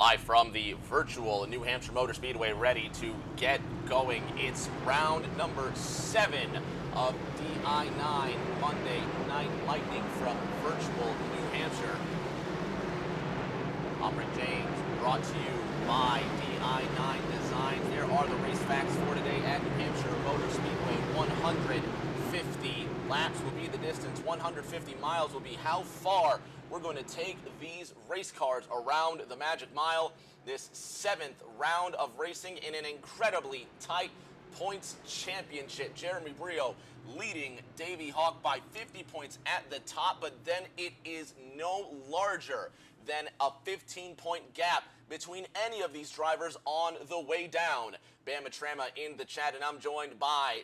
Live from the virtual New Hampshire Motor Speedway, ready to get going. It's round number 7 of di9 Monday Night Lightning from virtual New Hampshire. I'm Rick James, brought to you by di9 Designs. There are the race facts for today at New Hampshire Motor Speedway. 150 laps will be the distance. 150 miles will be how far we're going to take these race cars around the Magic Mile. This 7th round of racing in an incredibly tight points championship. Jeremy Brio leading Davey Hawk by 50 points at the top, but then it is no larger than a 15-point gap between any of these drivers on the way down. Bama Trama in the chat, and I'm joined by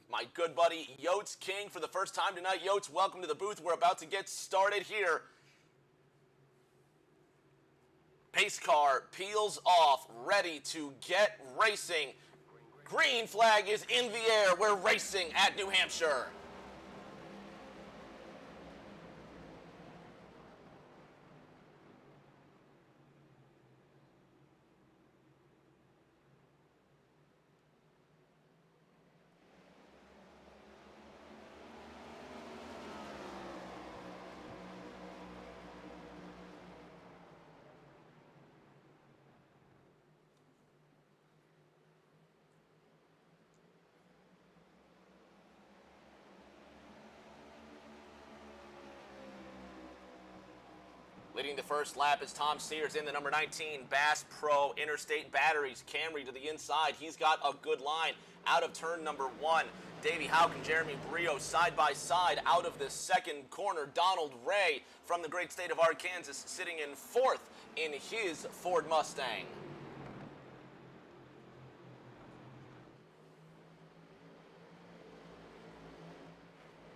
my good buddy Yotes King for the first time tonight. Yotes, welcome to the booth. We're about to get started here. Pace car peels off, ready to get racing. Green flag is in the air. We're racing at New Hampshire. Leading the first lap is Tom Sears in the number 19 Bass Pro Interstate Batteries Camry to the inside. He's got a good line out of turn number 1. Davey Houck and Jeremy Brio side by side out of the second corner. Donald Ray from the great state of Arkansas sitting in 4th in his Ford Mustang.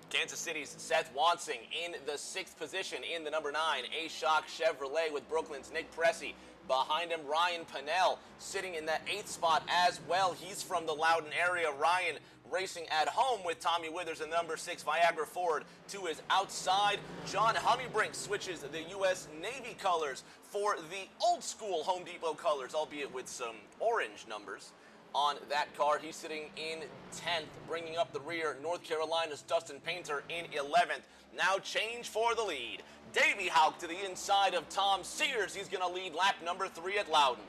Kansas City's Seth Wansing in the 6th position in the number 9 A-Shock Chevrolet with Brooklyn's Nick Pressey. Behind him, Ryan Pennell sitting in that 8th spot as well. He's from the Loudon area. Ryan racing at home with Tommy Withers in the number 6 Viagra Ford to his outside. John Hummybrink switches the U.S. Navy colors for the old school Home Depot colors, albeit with some orange numbers on that car. He's sitting in 10th, bringing up the rear. North Carolina's Dustin Painter in 11th. Now change for the lead. Davey Houck to the inside of Tom Sears. He's going to lead lap number 3 at Loudon.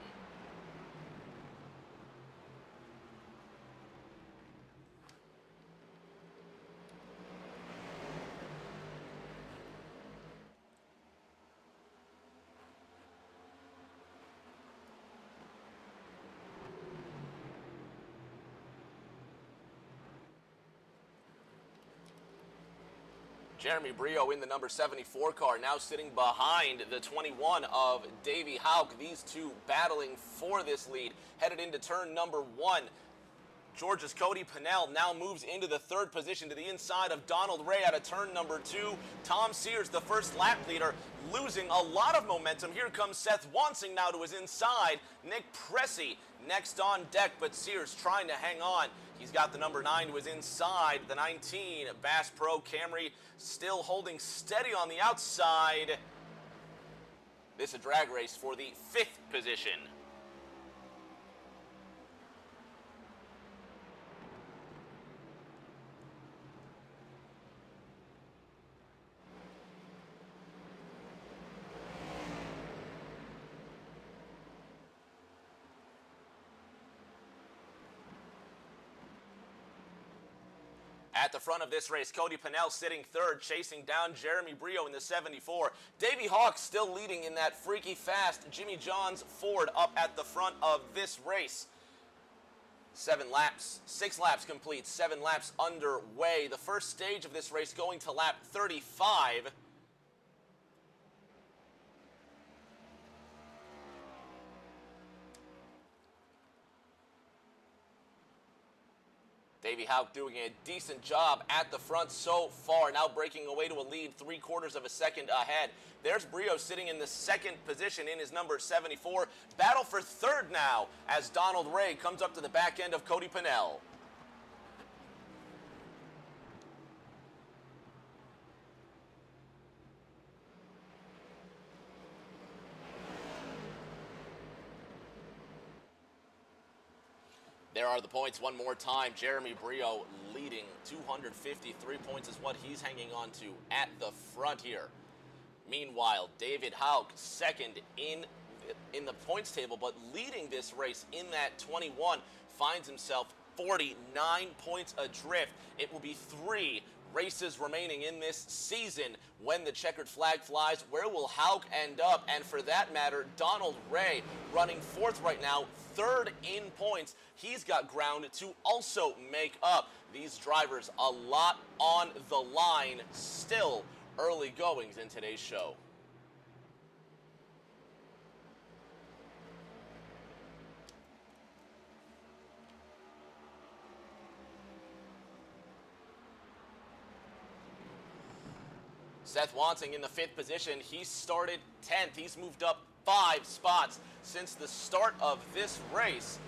Jeremy Brio in the number 74 car, now sitting behind the 21 of Davey Houck. These two battling for this lead. Headed into turn number 1. Georgia's Cody Pennell now moves into the 3rd position to the inside of Donald Ray out of turn number 2. Tom Sears, the first lap leader, losing a lot of momentum. Here comes Seth Wansing now to his inside. Nick Pressey next on deck, but Sears trying to hang on. He's got the number 9 to his inside. The 19 Bass Pro Camry still holding steady on the outside. This is a drag race for the 5th position. At the front of this race, Cody Pennell sitting 3rd, chasing down Jeremy Brio in the 74. Davey Hawk still leading in that freaky fast Jimmy John's Ford up at the front of this race. 6 laps complete, 7 laps underway. The first stage of this race going to lap 35. Davey Houck doing a decent job at the front so far, now breaking away to a lead 3/4 of a second ahead. There's Brio sitting in the 2nd position in his number 74. Battle for 3rd now as Donald Ray comes up to the back end of Cody Pennell. There are the points one more time. Jeremy Brio leading 253 points is what he's hanging on to at the front here. Meanwhile, David Hauk second in the points table, but leading this race in that 21, finds himself 49 points adrift. It will be 3 races remaining in this season when the checkered flag flies. Where will Hauk end up? And for that matter, Donald Ray running 4th right now, 3rd in points. He's got ground to also make up. These drivers, a lot on the line still. Early goings in today's show. Seth Wansing in the 5th position. He started 10th. He's moved up 5 spots since the start of this race.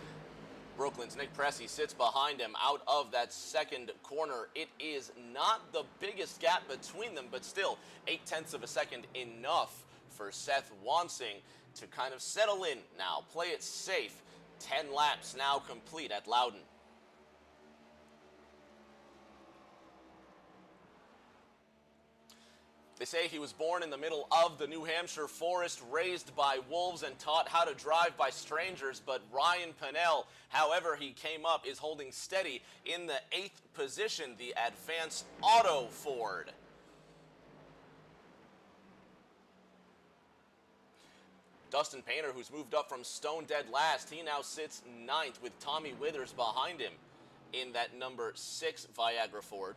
Brooklyn's Nick Pressey sits behind him out of that second corner. It is not the biggest gap between them, but still 0.8 of a second enough for Seth Wansing to kind of settle in now, play it safe. 10 laps now complete at Loudon. They say he was born in the middle of the New Hampshire forest, raised by wolves and taught how to drive by strangers, but Ryan Pennell, however he came up, is holding steady in the 8th position, the Advanced Auto Ford. Dustin Painter, who's moved up from stone dead last, he now sits 9th with Tommy Withers behind him in that number 6 Viagra Ford.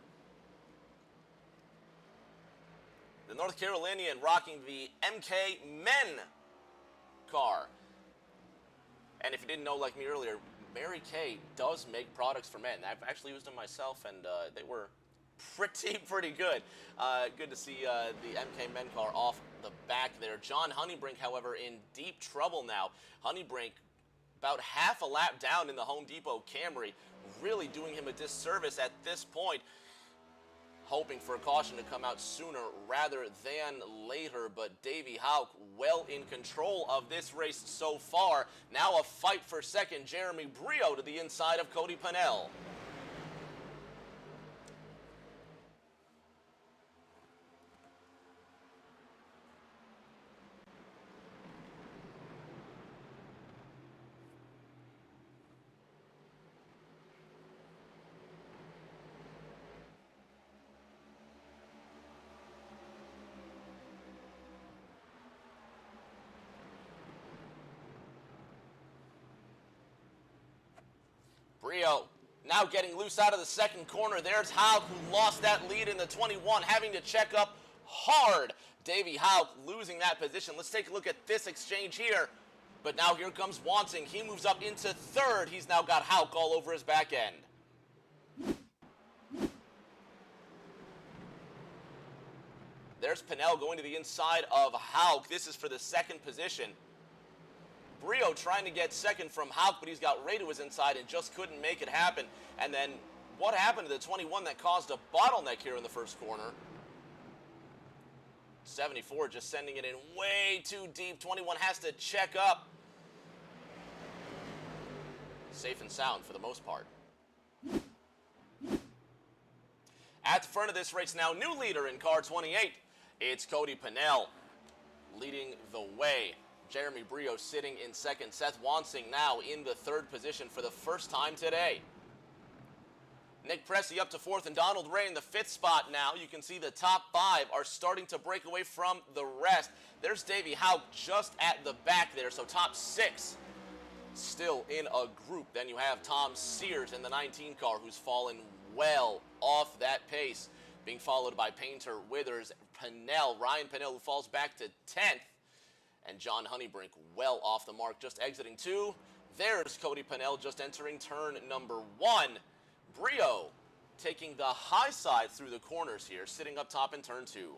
The North Carolinian rocking the MK Men car. And if you didn't know, like me earlier, Mary Kay does make products for men. I've actually used them myself, and they were pretty good. Good to see the MK Men car off the back there. John Honeybrink, however, in deep trouble now. Honeybrink about half a lap down in the Home Depot Camry, really doing him a disservice at this point. Hoping for a caution to come out sooner rather than later, but Davey Hauk well in control of this race so far. Now a fight for second. Jeremy Brio to the inside of Cody Pennell. Brio now getting loose out of the second corner. There's Hauk, who lost that lead in the 21, having to check up hard. Davey Hauk losing that position. Let's take a look at this exchange here. But now here comes Wansing. He moves up into 3rd. He's now got Hauk all over his back end. There's Pennell going to the inside of Hauk. This is for the 2nd position. Brio trying to get second from Hauk, but he's got Ray to his inside and just couldn't make it happen. And then what happened to the 21 that caused a bottleneck here in the first corner? 74 just sending it in way too deep. 21 has to check up. Safe and sound for the most part. At the front of this race now, new leader in car 28. It's Cody Pennell leading the way. Jeremy Brio sitting in 2nd. Seth Wansing now in the 3rd position for the first time today. Nick Pressey up to 4th, and Donald Ray in the 5th spot now. You can see the top 5 are starting to break away from the rest. There's Davey Hauk just at the back there, so top 6 still in a group. Then you have Tom Sears in the 19 car, who's fallen well off that pace, being followed by Painter, Withers, Pennell, Ryan Pennell, who falls back to 10th. And John Honeybrink well off the mark, just exiting 2. There's Cody Pennell just entering turn number 1. Brio taking the high side through the corners here, sitting up top in turn 2.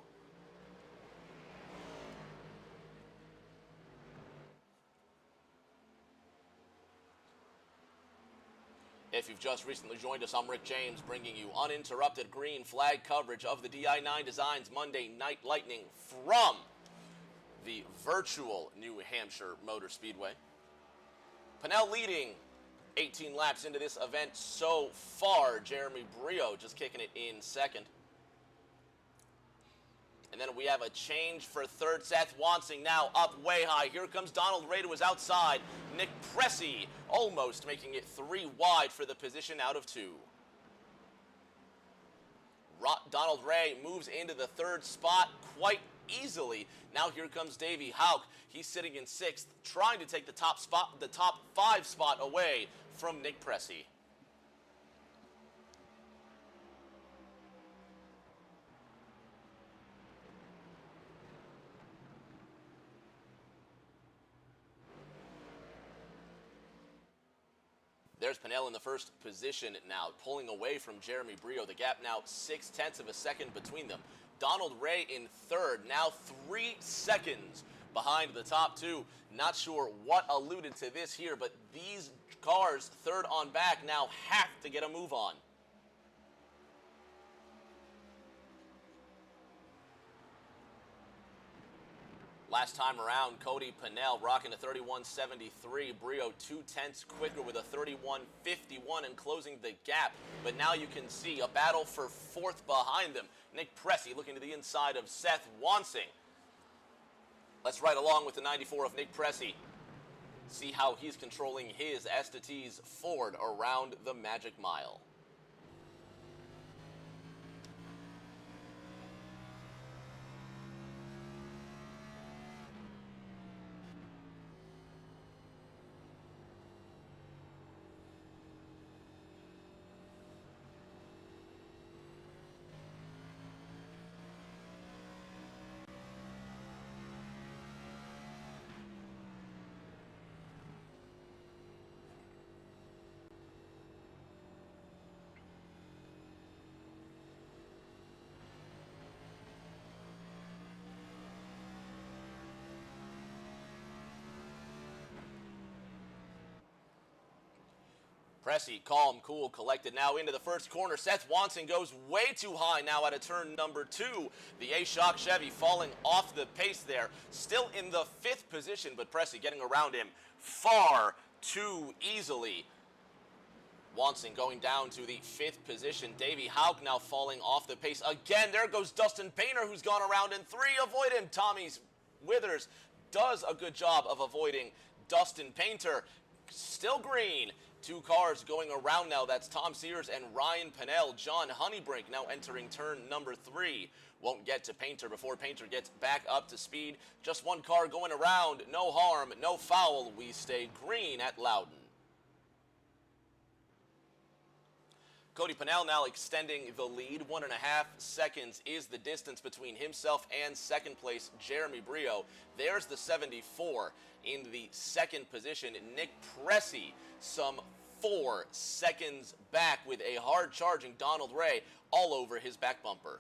If you've just recently joined us, I'm Rick James, bringing you uninterrupted green flag coverage of the di9 Designs Monday Night Lightning from the virtual New Hampshire Motor Speedway. Pennell leading 18 laps into this event so far. Jeremy Brio just kicking it in second. And then we have a change for third. Seth Wansing now up way high. Here comes Donald Ray to his outside. Nick Pressey almost making it 3 wide for the position out of 2. Donald Ray moves into the third spot quite easily. Now here comes Davey Hauk. He's sitting in 6th, trying to take the top 5 spot away from Nick Pressey. There's Pinnell in the first position now, pulling away from Jeremy Brio. The gap now 0.6 of a second between them. Donald Ray in third, now 3 seconds behind the top 2. Not sure what alluded to this here, but these cars third on back now have to get a move on. Last time around, Cody Pinnell rocking a 31.73. Brio 0.2 quicker with a 31.51 and closing the gap. But now you can see a battle for 4th behind them. Nick Pressey looking to the inside of Seth Wansing. Let's ride along with the 94 of Nick Pressey. See how he's controlling his Estes Ford around the Magic Mile. Pressey, calm, cool, collected now into the first corner. Seth Wansing goes way too high now out of turn number 2. The A-Shock Chevy falling off the pace there. Still in the 5th position, but Pressey getting around him far too easily. Wansing going down to the 5th position. Davey Hauk now falling off the pace again. There goes Dustin Painter, who's gone around in 3. Avoid him. Tommy Withers does a good job of avoiding Dustin Painter. Still green. 2 cars going around now. That's Tom Sears and Ryan Pinnell. John Honeybrink now entering turn number 3. Won't get to Painter before Painter gets back up to speed. Just 1 car going around. No harm, no foul. We stay green at Loudon. Cody Pinnell now extending the lead. 1.5 seconds is the distance between himself and second place Jeremy Brio. There's the 74 in the 2nd position. Nick Pressey some 4 seconds back with a hard charging Donald Ray all over his back bumper.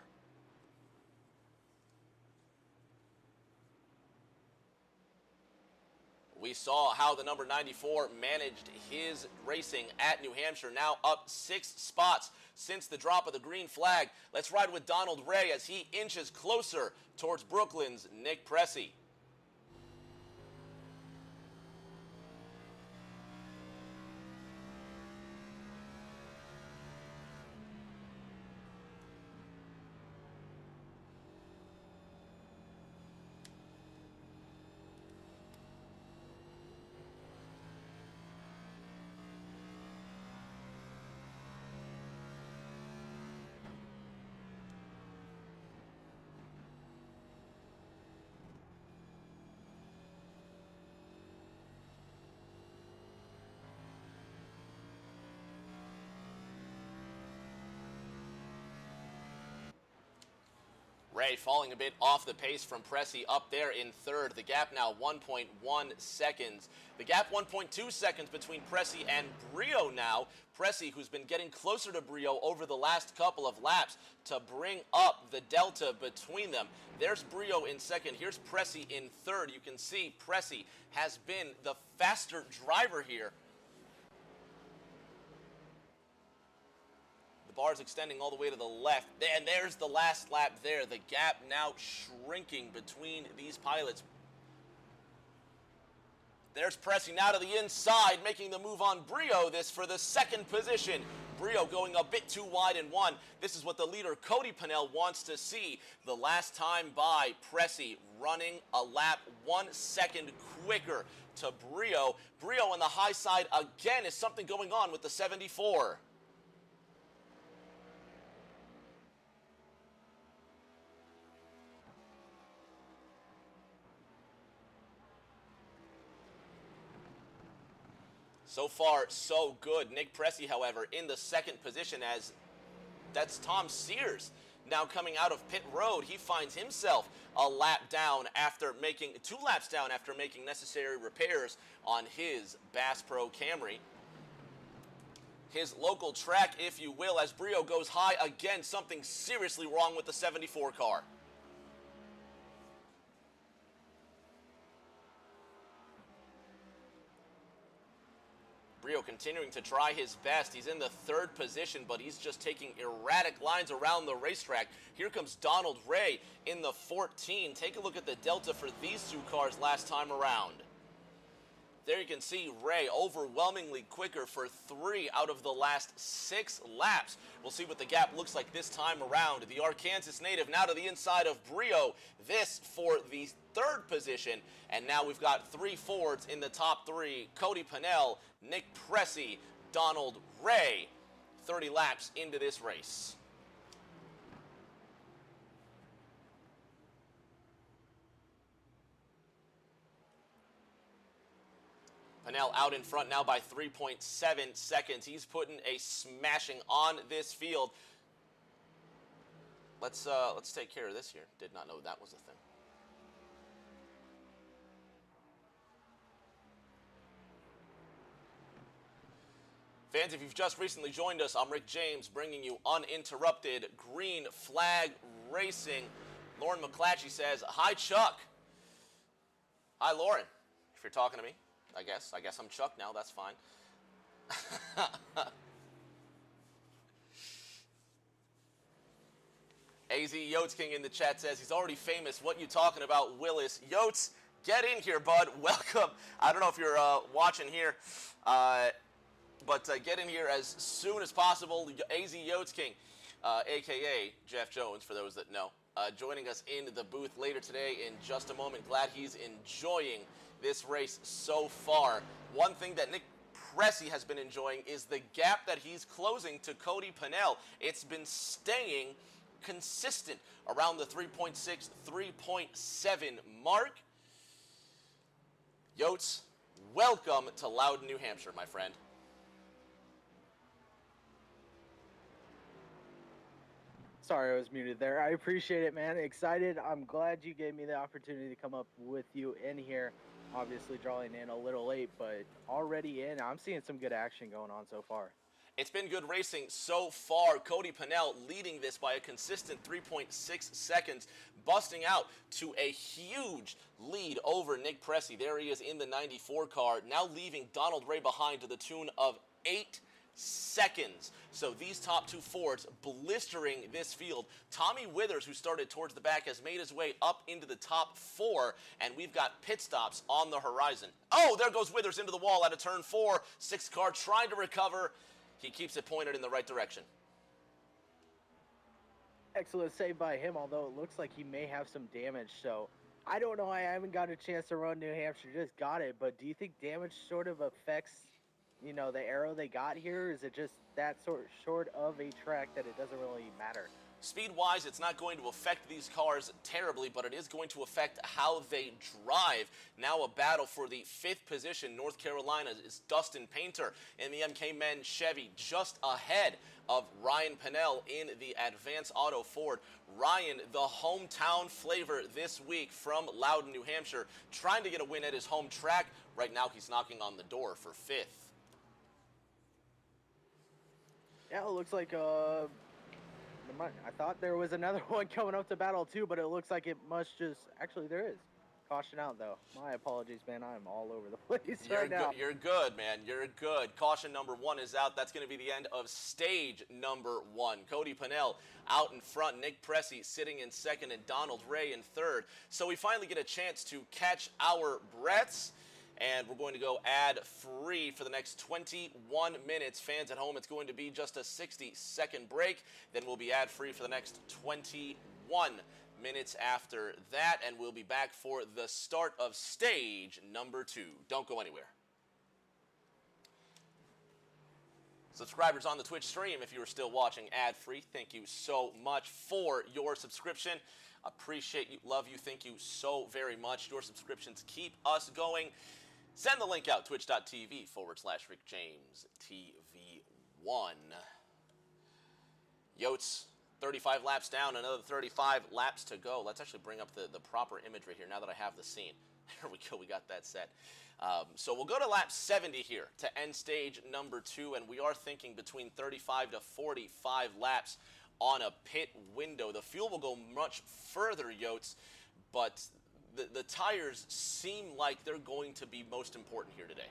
We saw how the number 94 managed his racing at New Hampshire, now up 6 spots since the drop of the green flag. Let's ride with Donald Ray as he inches closer towards Brooklyn's Nick Pressey. Ray falling a bit off the pace from Pressey up there in 3rd. The gap now 1.1 seconds. The gap 1.2 seconds between Pressey and Brio now. Pressey, who's been getting closer to Brio over the last couple of laps to bring up the delta between them. There's Brio in 2nd. Here's Pressey in 3rd. You can see Pressey has been the faster driver here. Bars extending all the way to the left, and there's the last lap there. The gap now shrinking between these pilots. There's pressing now to the inside, making the move on Brio, this for the second position. Brio going a bit too wide in one. This is what the leader, Cody Pennell, wants to see. The last time by, Pressy running a lap 1 second quicker to Brio. Brio on the high side again. Is something going on with the 74? So far, so good. Nick Pressy, however, in the second position, as that's Tom Sears now coming out of pit road. He finds himself a lap down after making 2 laps down after making necessary repairs on his Bass Pro Camry. His local track, if you will, as Brio goes high again. Something seriously wrong with the 74 car. Brio continuing to try his best. He's in the 3rd position, but he's just taking erratic lines around the racetrack. Here comes Donald Ray in the 14. Take a look at the delta for these 2 cars last time around. There you can see Ray overwhelmingly quicker for 3 out of the last 6 laps. We'll see what the gap looks like this time around. The Arkansas native now to the inside of Brio. This for the 3rd position. And now we've got 3 Fords in the top 3. Cody Pennell, Nick Pressy, Donald Ray. 30 laps into this race. Pennell out in front now by 3.7 seconds. He's putting a smashing on this field. Let's take care of this here. Did not know that was a thing. Fans, if you've just recently joined us, I'm Rick James, bringing you uninterrupted green flag racing. Lauren McClatchy says, "Hi, Chuck." Hi, Lauren, if you're talking to me. I guess I'm Chuck now. That's fine. AZ Yotes King in the chat says he's already famous. What you talking about, Willis? Yotes, get in here, bud. Welcome. I don't know if you're watching here, but get in here as soon as possible. AZ Yotes King, a.k.a. Jeff Jones, for those that know, joining us in the booth later today in just a moment. Glad he's enjoying this race so far. One thing that Nick Pressy has been enjoying is the gap that he's closing to Cody Pennell. It's been staying consistent around the 3.6, 3.7 mark. Yotes, welcome to Loudon, New Hampshire, my friend. Sorry, I was muted there. I appreciate it, man. Excited. I'm glad you gave me the opportunity to come up with you in here. Obviously drawing in a little late, but already in. I'm seeing some good action going on so far. It's been good racing so far. Cody Pennell leading this by a consistent 3.6 seconds, busting out to a huge lead over Nick Pressy. There he is in the 94 car, now leaving Donald Ray behind to the tune of 8 seconds. So these top 2 Fords blistering this field. Tommy Withers, who started towards the back, has made his way up into the top 4, and we've got pit stops on the horizon. Oh, there goes Withers into the wall out of turn 4. 6 car trying to recover. He keeps it pointed in the right direction. Excellent save by him, although it looks like he may have some damage. So I don't know. I haven't got a chance to run New Hampshire, just got it. But do you think damage sort of affects, you know, the arrow they got here? Is it just that short of a track that it doesn't really matter? Speed-wise, it's not going to affect these cars terribly, but it is going to affect how they drive. Now a battle for the 5th position. North Carolina is Dustin Painter in the MK Men Chevy, just ahead of Ryan Pennell in the Advance Auto Ford. Ryan, the hometown flavor this week from Loudon, New Hampshire, trying to get a win at his home track. Right now he's knocking on the door for 5th. Yeah, it looks like I thought there was another one coming up to battle too, but it looks like it must just... Actually, there is. Caution out, though. My apologies, man. I'm all over the place right now. You're good, man. You're good. Caution number 1 is out. That's going to be the end of stage number 1. Cody Pennell out in front. Nick Pressy sitting in 2nd, and Donald Ray in 3rd. So we finally get a chance to catch our breaths and we're going to go ad-free for the next 21 minutes. Fans at home, it's going to be just a 60-second break. Then we'll be ad-free for the next 21 minutes after that, and we'll be back for the start of stage number 2. Don't go anywhere. Subscribers on the Twitch stream, if you are still watching ad-free, thank you so much for your subscription. Appreciate you, love you, thank you so very much. Your subscriptions keep us going. Send the link out, twitch.tv/RickJamesTV1. Yotes, 35 laps down, another 35 laps to go. Let's actually bring up the proper imagery here now that I have the scene. There we go, we got that set. So we'll go to lap 70 here to end stage number 2, and we are thinking between 35 to 45 laps on a pit window. The fuel will go much further, Yotes, but the tires seem like they're going to be most important here today.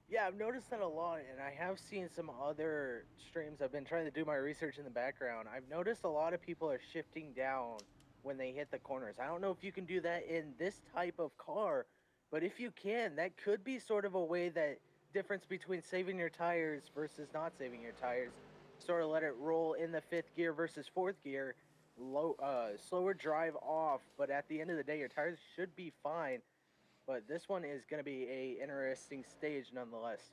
Yeah, I've noticed that a lot, and I have seen some other streams. I've been trying to do my research in the background. I've noticed a lot of people are shifting down when they hit the corners. I don't know if you can do that in this type of car, but if you can, that could be sort of a way that difference between saving your tires versus not saving your tires. Sort of let it roll in the 5th gear versus 4th gear, slower drive off, but at the end of the day, your tires should be fine. But this one is going to be a interesting stage nonetheless.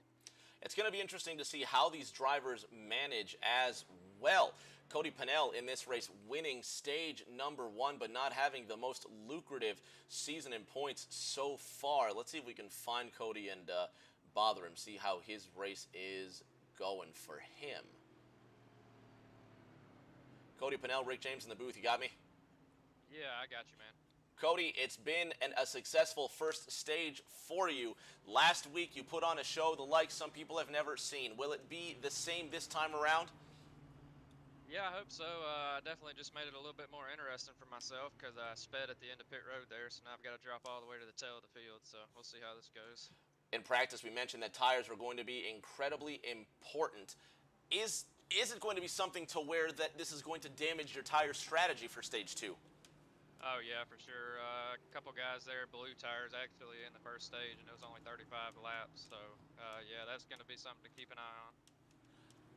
It's going to be interesting to see how these drivers manage as well. Cody Pennell in this race winning stage number 1, but not having the most lucrative season in points so far. Let's see if we can find Cody and bother him, see how his race is going for him. Cody Pennell, Rick James in the booth, you got me? Yeah, I got you, man. Cody, it's been a successful first stage for you. Last week you put on a show the like some people have never seen. Will it be the same this time around? Yeah, I hope so. I definitely just made it a little bit more interesting for myself because I sped at the end of pit road there, so now I've got to drop all the way to the tail of the field, so we'll see how this goes. In practice, we mentioned that tires were going to be incredibly important. Is it going to be something to where that this is going to damage your tire strategy for stage 2? Oh, yeah, for sure. A couple guys there, blue tires actually in the first stage, and it was only 35 laps, so yeah, that's going to be something to keep an eye on.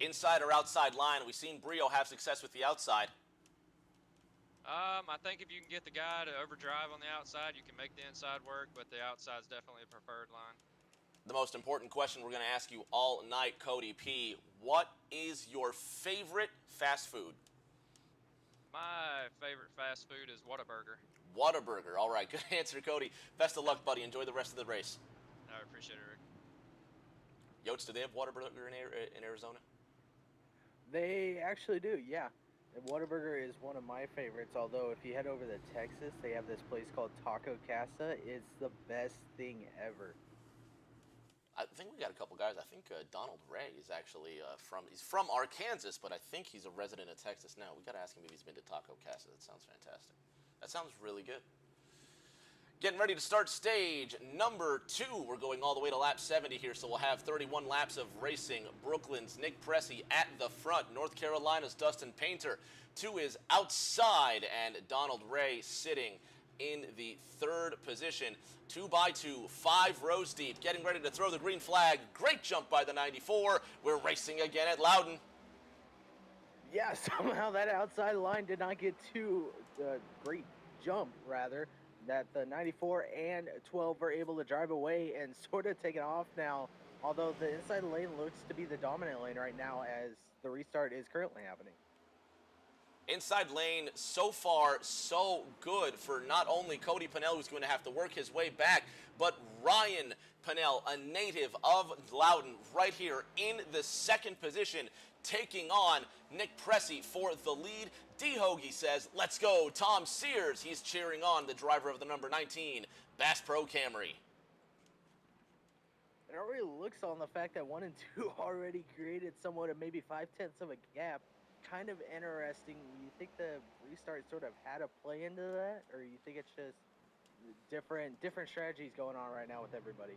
Inside or outside line, we've seen Brio have success with the outside. I think if you can get the guy to overdrive on the outside, you can make the inside work, but the outside's definitely a preferred line. The most important question we're going to ask you all night, Cody P. What is your favorite fast food? My favorite fast food is Whataburger. Whataburger. All right, good answer, Cody. Best of luck, buddy. Enjoy the rest of the race. I appreciate it, Rick. Yotes, do they have Whataburger in Arizona? They actually do, yeah. And Whataburger is one of my favorites, although if you head over to Texas, they have this place called Taco Casa. It's the best thing ever. I think we got a couple guys. I think Donald Ray is actually he's from Arkansas, but I think he's a resident of Texas now. We got to ask him if he's been to Taco Casa. That sounds fantastic. That sounds really good. Getting ready to start stage number 2. We're going all the way to lap 70 here, so we'll have 31 laps of racing. Brooklyn's Nick Pressey at the front. North Carolina's Dustin Painter to his outside, and Donald Ray sitting in the 3rd position. 2x2, 5 rows deep, getting ready to throw the green flag. Great jump by the 94. We're racing again at Loudon. Yeah, somehow that outside line did not get too great jump, rather, that the 94 and 12 were able to drive away and sort of take it off now, although the inside lane looks to be the dominant lane right now as the restart is currently happening. Inside lane, so far, so good for not only Cody Pennell, who's going to have to work his way back, but Ryan Pennell, a native of Loudon, right here in the 2nd position, taking on Nick Pressey for the lead. D. Hoagie says, let's go. Tom Sears, he's cheering on the driver of the number 19, Bass Pro Camry. It already looks on the fact that 1 and 2 already created somewhat of maybe 0.5 of a gap. Kind of interesting. You think the restart sort of had a play into that, or you think it's just different strategies going on right now with everybody?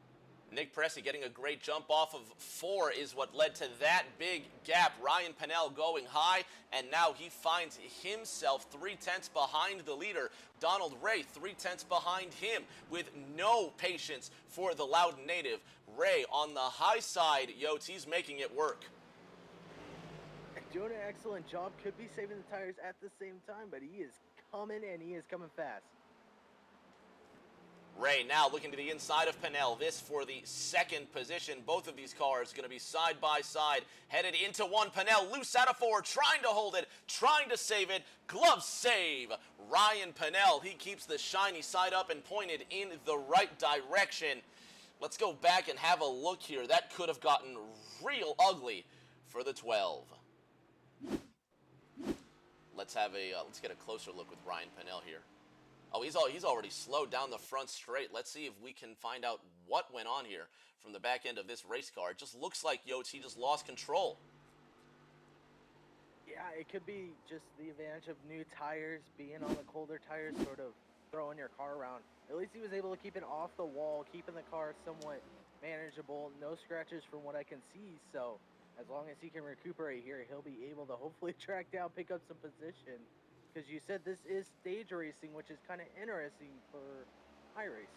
Nick Pressey getting a great jump off of 4 is what led to that big gap. Ryan Pennell going high, and now he finds himself 3/10 behind the leader. Donald Ray 3/10 behind him with no patience for the Loudon native. Ray on the high side, Yotes, he's making it work. Doing an excellent job, could be saving the tires at the same time, but he is coming, and he is coming fast. Ray now looking to the inside of Pennell. This for the second position. Both of these cars going to be side by side, headed into one. Pennell loose out of 4, trying to hold it, trying to save it. Glove save. Ryan Pennell, he keeps the shiny side up and pointed in the right direction. Let's go back and have a look here. That could have gotten real ugly for the 12. Let's get a closer look with Ryan Pennell here. Oh, he's already slowed down the front straight. Let's see if we can find out what went on here from the back end of this race car. It just looks like Yotes, he just lost control. Yeah, it could be just the advantage of new tires, being on the colder tires, sort of throwing your car around. At least he was able to keep it off the wall, keeping the car somewhat manageable. No scratches from what I can see, so as long as he can recuperate here, he'll be able to hopefully track down, pick up some position. Because you said this is stage racing, which is kind of interesting for high racing.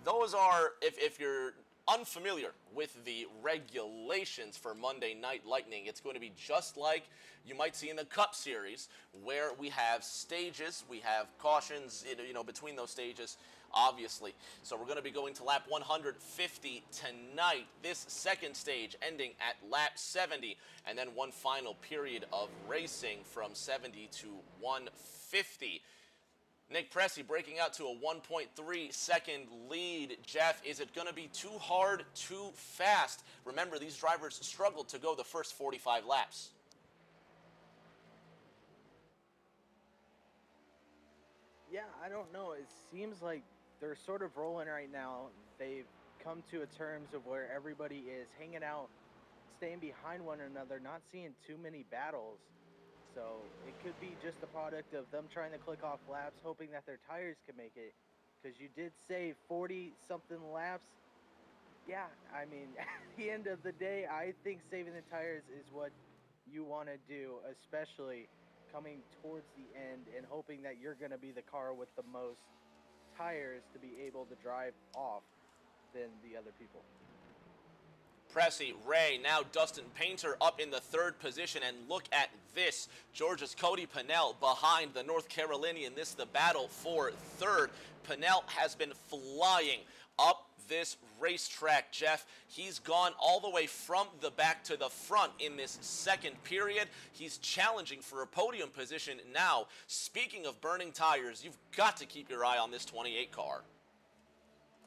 Those are, if you're unfamiliar with the regulations for Monday Night Lightning, it's going to be just like you might see in the Cup Series, where we have stages, we have cautions, between those stages, obviously. So we're going to be going to lap 150 tonight. This second stage ending at lap 70, and then one final period of racing from 70 to 150. Nick Pressey breaking out to a 1.3 second lead. Jeff, is it going to be too hard, too fast? Remember, these drivers struggled to go the first 45 laps. Yeah, I don't know. It seems like they're sort of rolling right now. They've come to a terms of where everybody is hanging out, staying behind one another, not seeing too many battles. So it could be just a product of them trying to click off laps, hoping that their tires can make it. Because you did say 40-something laps. Yeah, I mean, at the end of the day, I think saving the tires is what you want to do, especially coming towards the end and hoping that you're going to be the car with the most tires to be able to drive off than the other people. Pressey, Ray, now Dustin Painter up in the third position, and look at this. Georgia's Cody Pennell behind the North Carolinian. This is the battle for third. Pennell has been flying up this racetrack, Jeff. He's gone all the way from the back to the front in this second period. He's challenging for a podium position now. Speaking of burning tires, you've got to keep your eye on this 28 car.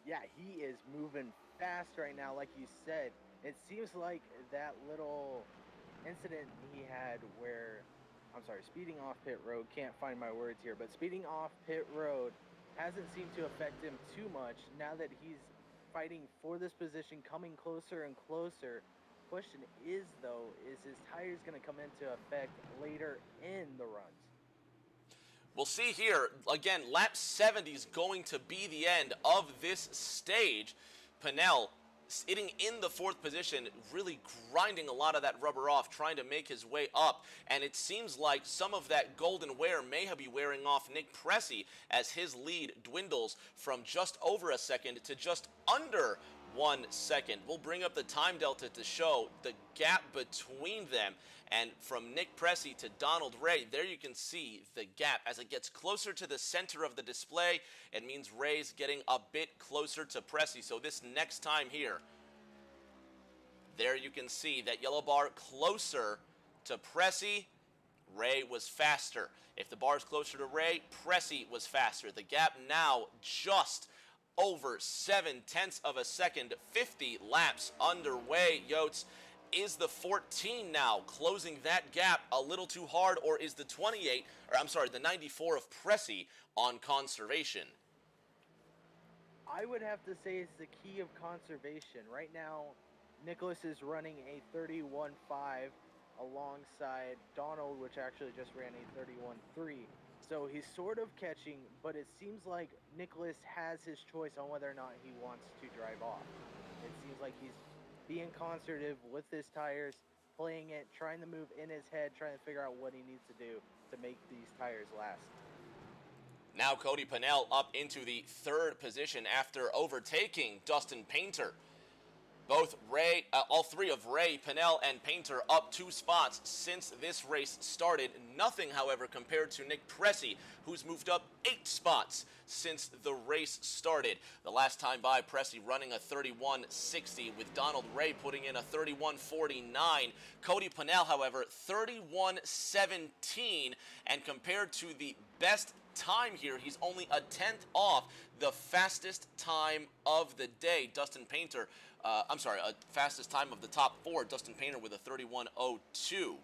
Yeah, he is moving fast right now, like you said. It seems like that little incident he had where, speeding off pit road, can't find my words here, but speeding off pit road hasn't seemed to affect him too much now that he's fighting for this position, coming closer and closer. Question is, though, is his tires going to come into effect later in the runs? We'll see here. Again, lap 70 is going to be the end of this stage. Pennell sitting in the fourth position, really grinding a lot of that rubber off, trying to make his way up. And it seems like some of that golden wear may be wearing off Nick Pressey as his lead dwindles from just over a second to just under 1 second. We'll bring up the time delta to show the gap between them. And from Nick Pressey to Donald Ray, there you can see the gap. As it gets closer to the center of the display, it means Ray's getting a bit closer to Pressey. So this next time here, there you can see that yellow bar closer to Pressey. Ray was faster. If the bar is closer to Ray, Pressey was faster. The gap now just over 0.7 of a second, 50 laps underway. Yotes, is the 14 now closing that gap a little too hard, or is the the 94 of Pressey on conservation? I would have to say it's the key of conservation. Right now, Nicholas is running a 31.5 alongside Donald, which actually just ran a 31.3. So he's sort of catching, but it seems like Nicholas has his choice on whether or not he wants to drive off. It seems like he's being conservative with his tires, playing it, trying to move in his head, trying to figure out what he needs to do to make these tires last. Now Cody Pennell up into the third position after overtaking Dustin Painter. All three of Ray, Pennell, and Painter up 2 spots since this race started. Nothing, however, compared to Nick Pressey, who's moved up 8 spots since the race started. The last time by, Pressey running a 31.60 with Donald Ray putting in a 31.49. Cody Pennell, however, 31.17, and compared to the best time here, he's only a 10th off the fastest time of the day. Fastest time of the top 4, Dustin Painter with a 31.02.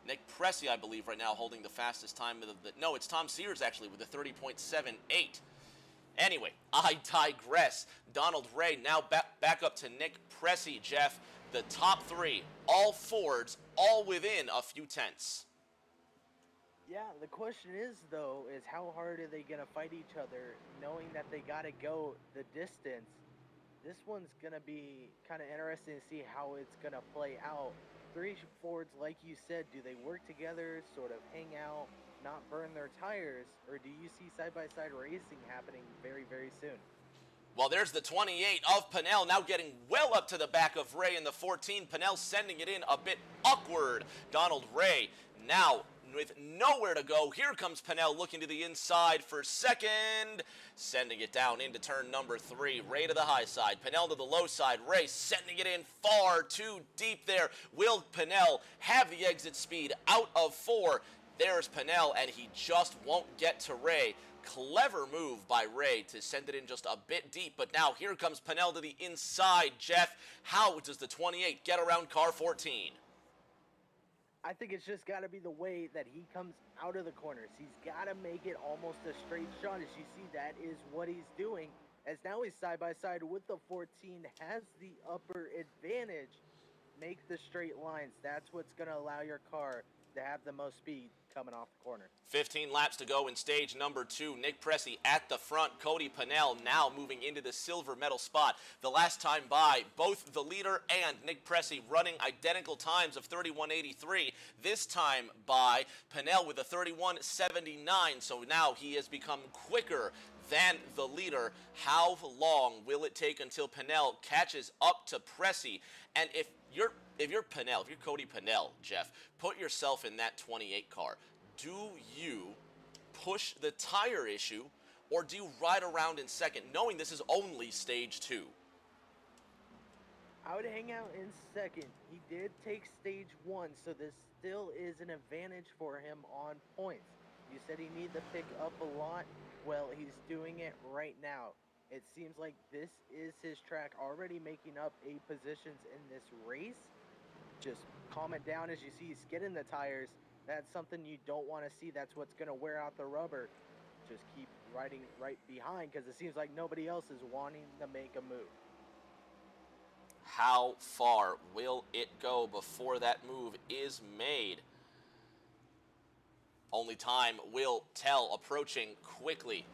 Nick Pressey, I believe, right now holding the fastest time of the... No, it's Tom Sears, actually, with a 30.78. Anyway, I digress. Donald Ray now back up to Nick Pressey, Jeff. The top 3, all Fords, all within a few tenths. Yeah, the question is, though, is how hard are they going to fight each other, knowing that they got to go the distance? This one's going to be kind of interesting to see how it's going to play out. 3 Fords, like you said, do they work together, sort of hang out, not burn their tires, or do you see side-by-side racing happening very, very soon? Well, there's the 28 of Pennell, now getting well up to the back of Ray in the 14. Pennell sending it in a bit awkward. Donald Ray now with nowhere to go. Here comes Pennell looking to the inside for second, sending it down into turn number 3. Ray to the high side, Pennell to the low side. Ray sending it in far too deep there. Will Pennell have the exit speed out of 4? There's Pennell, and he just won't get to Ray. Clever move by Ray to send it in just a bit deep, but now here comes Pennell to the inside. Jeff, how does the 28 get around car 14? I think it's just got to be the way that he comes out of the corners. He's got to make it almost a straight shot. As you see, that is what he's doing. As now he's side-by-side with the 14, has the upper advantage. Make the straight lines. That's what's going to allow your car to have the most speed coming off the corner. 15 laps to go in stage number 2. Nick Pressey at the front. Cody Pennell now moving into the silver medal spot. The last time by, both the leader and Nick Pressey running identical times of 31.83. This time by, Pennell with a 31.79. So now he has become quicker than the leader. How long will it take until Pennell catches up to Pressey? And if you're Pennell, if you're Cody Pennell, Jeff, put yourself in that 28 car. Do you push the tire issue, or do you ride around in second, knowing this is only stage 2? I would hang out in second. He did take stage 1, so this still is an advantage for him on points. You said he needed to pick up a lot. Well, he's doing it right now. It seems like this is his track, already making up 8 positions in this race. Just calm it down. As you see, he's getting the tires. That's something you don't want to see. That's what's going to wear out the rubber. Just keep riding right behind, because it seems like nobody else is wanting to make a move. How far will it go before that move is made? Only time will tell, approaching quickly.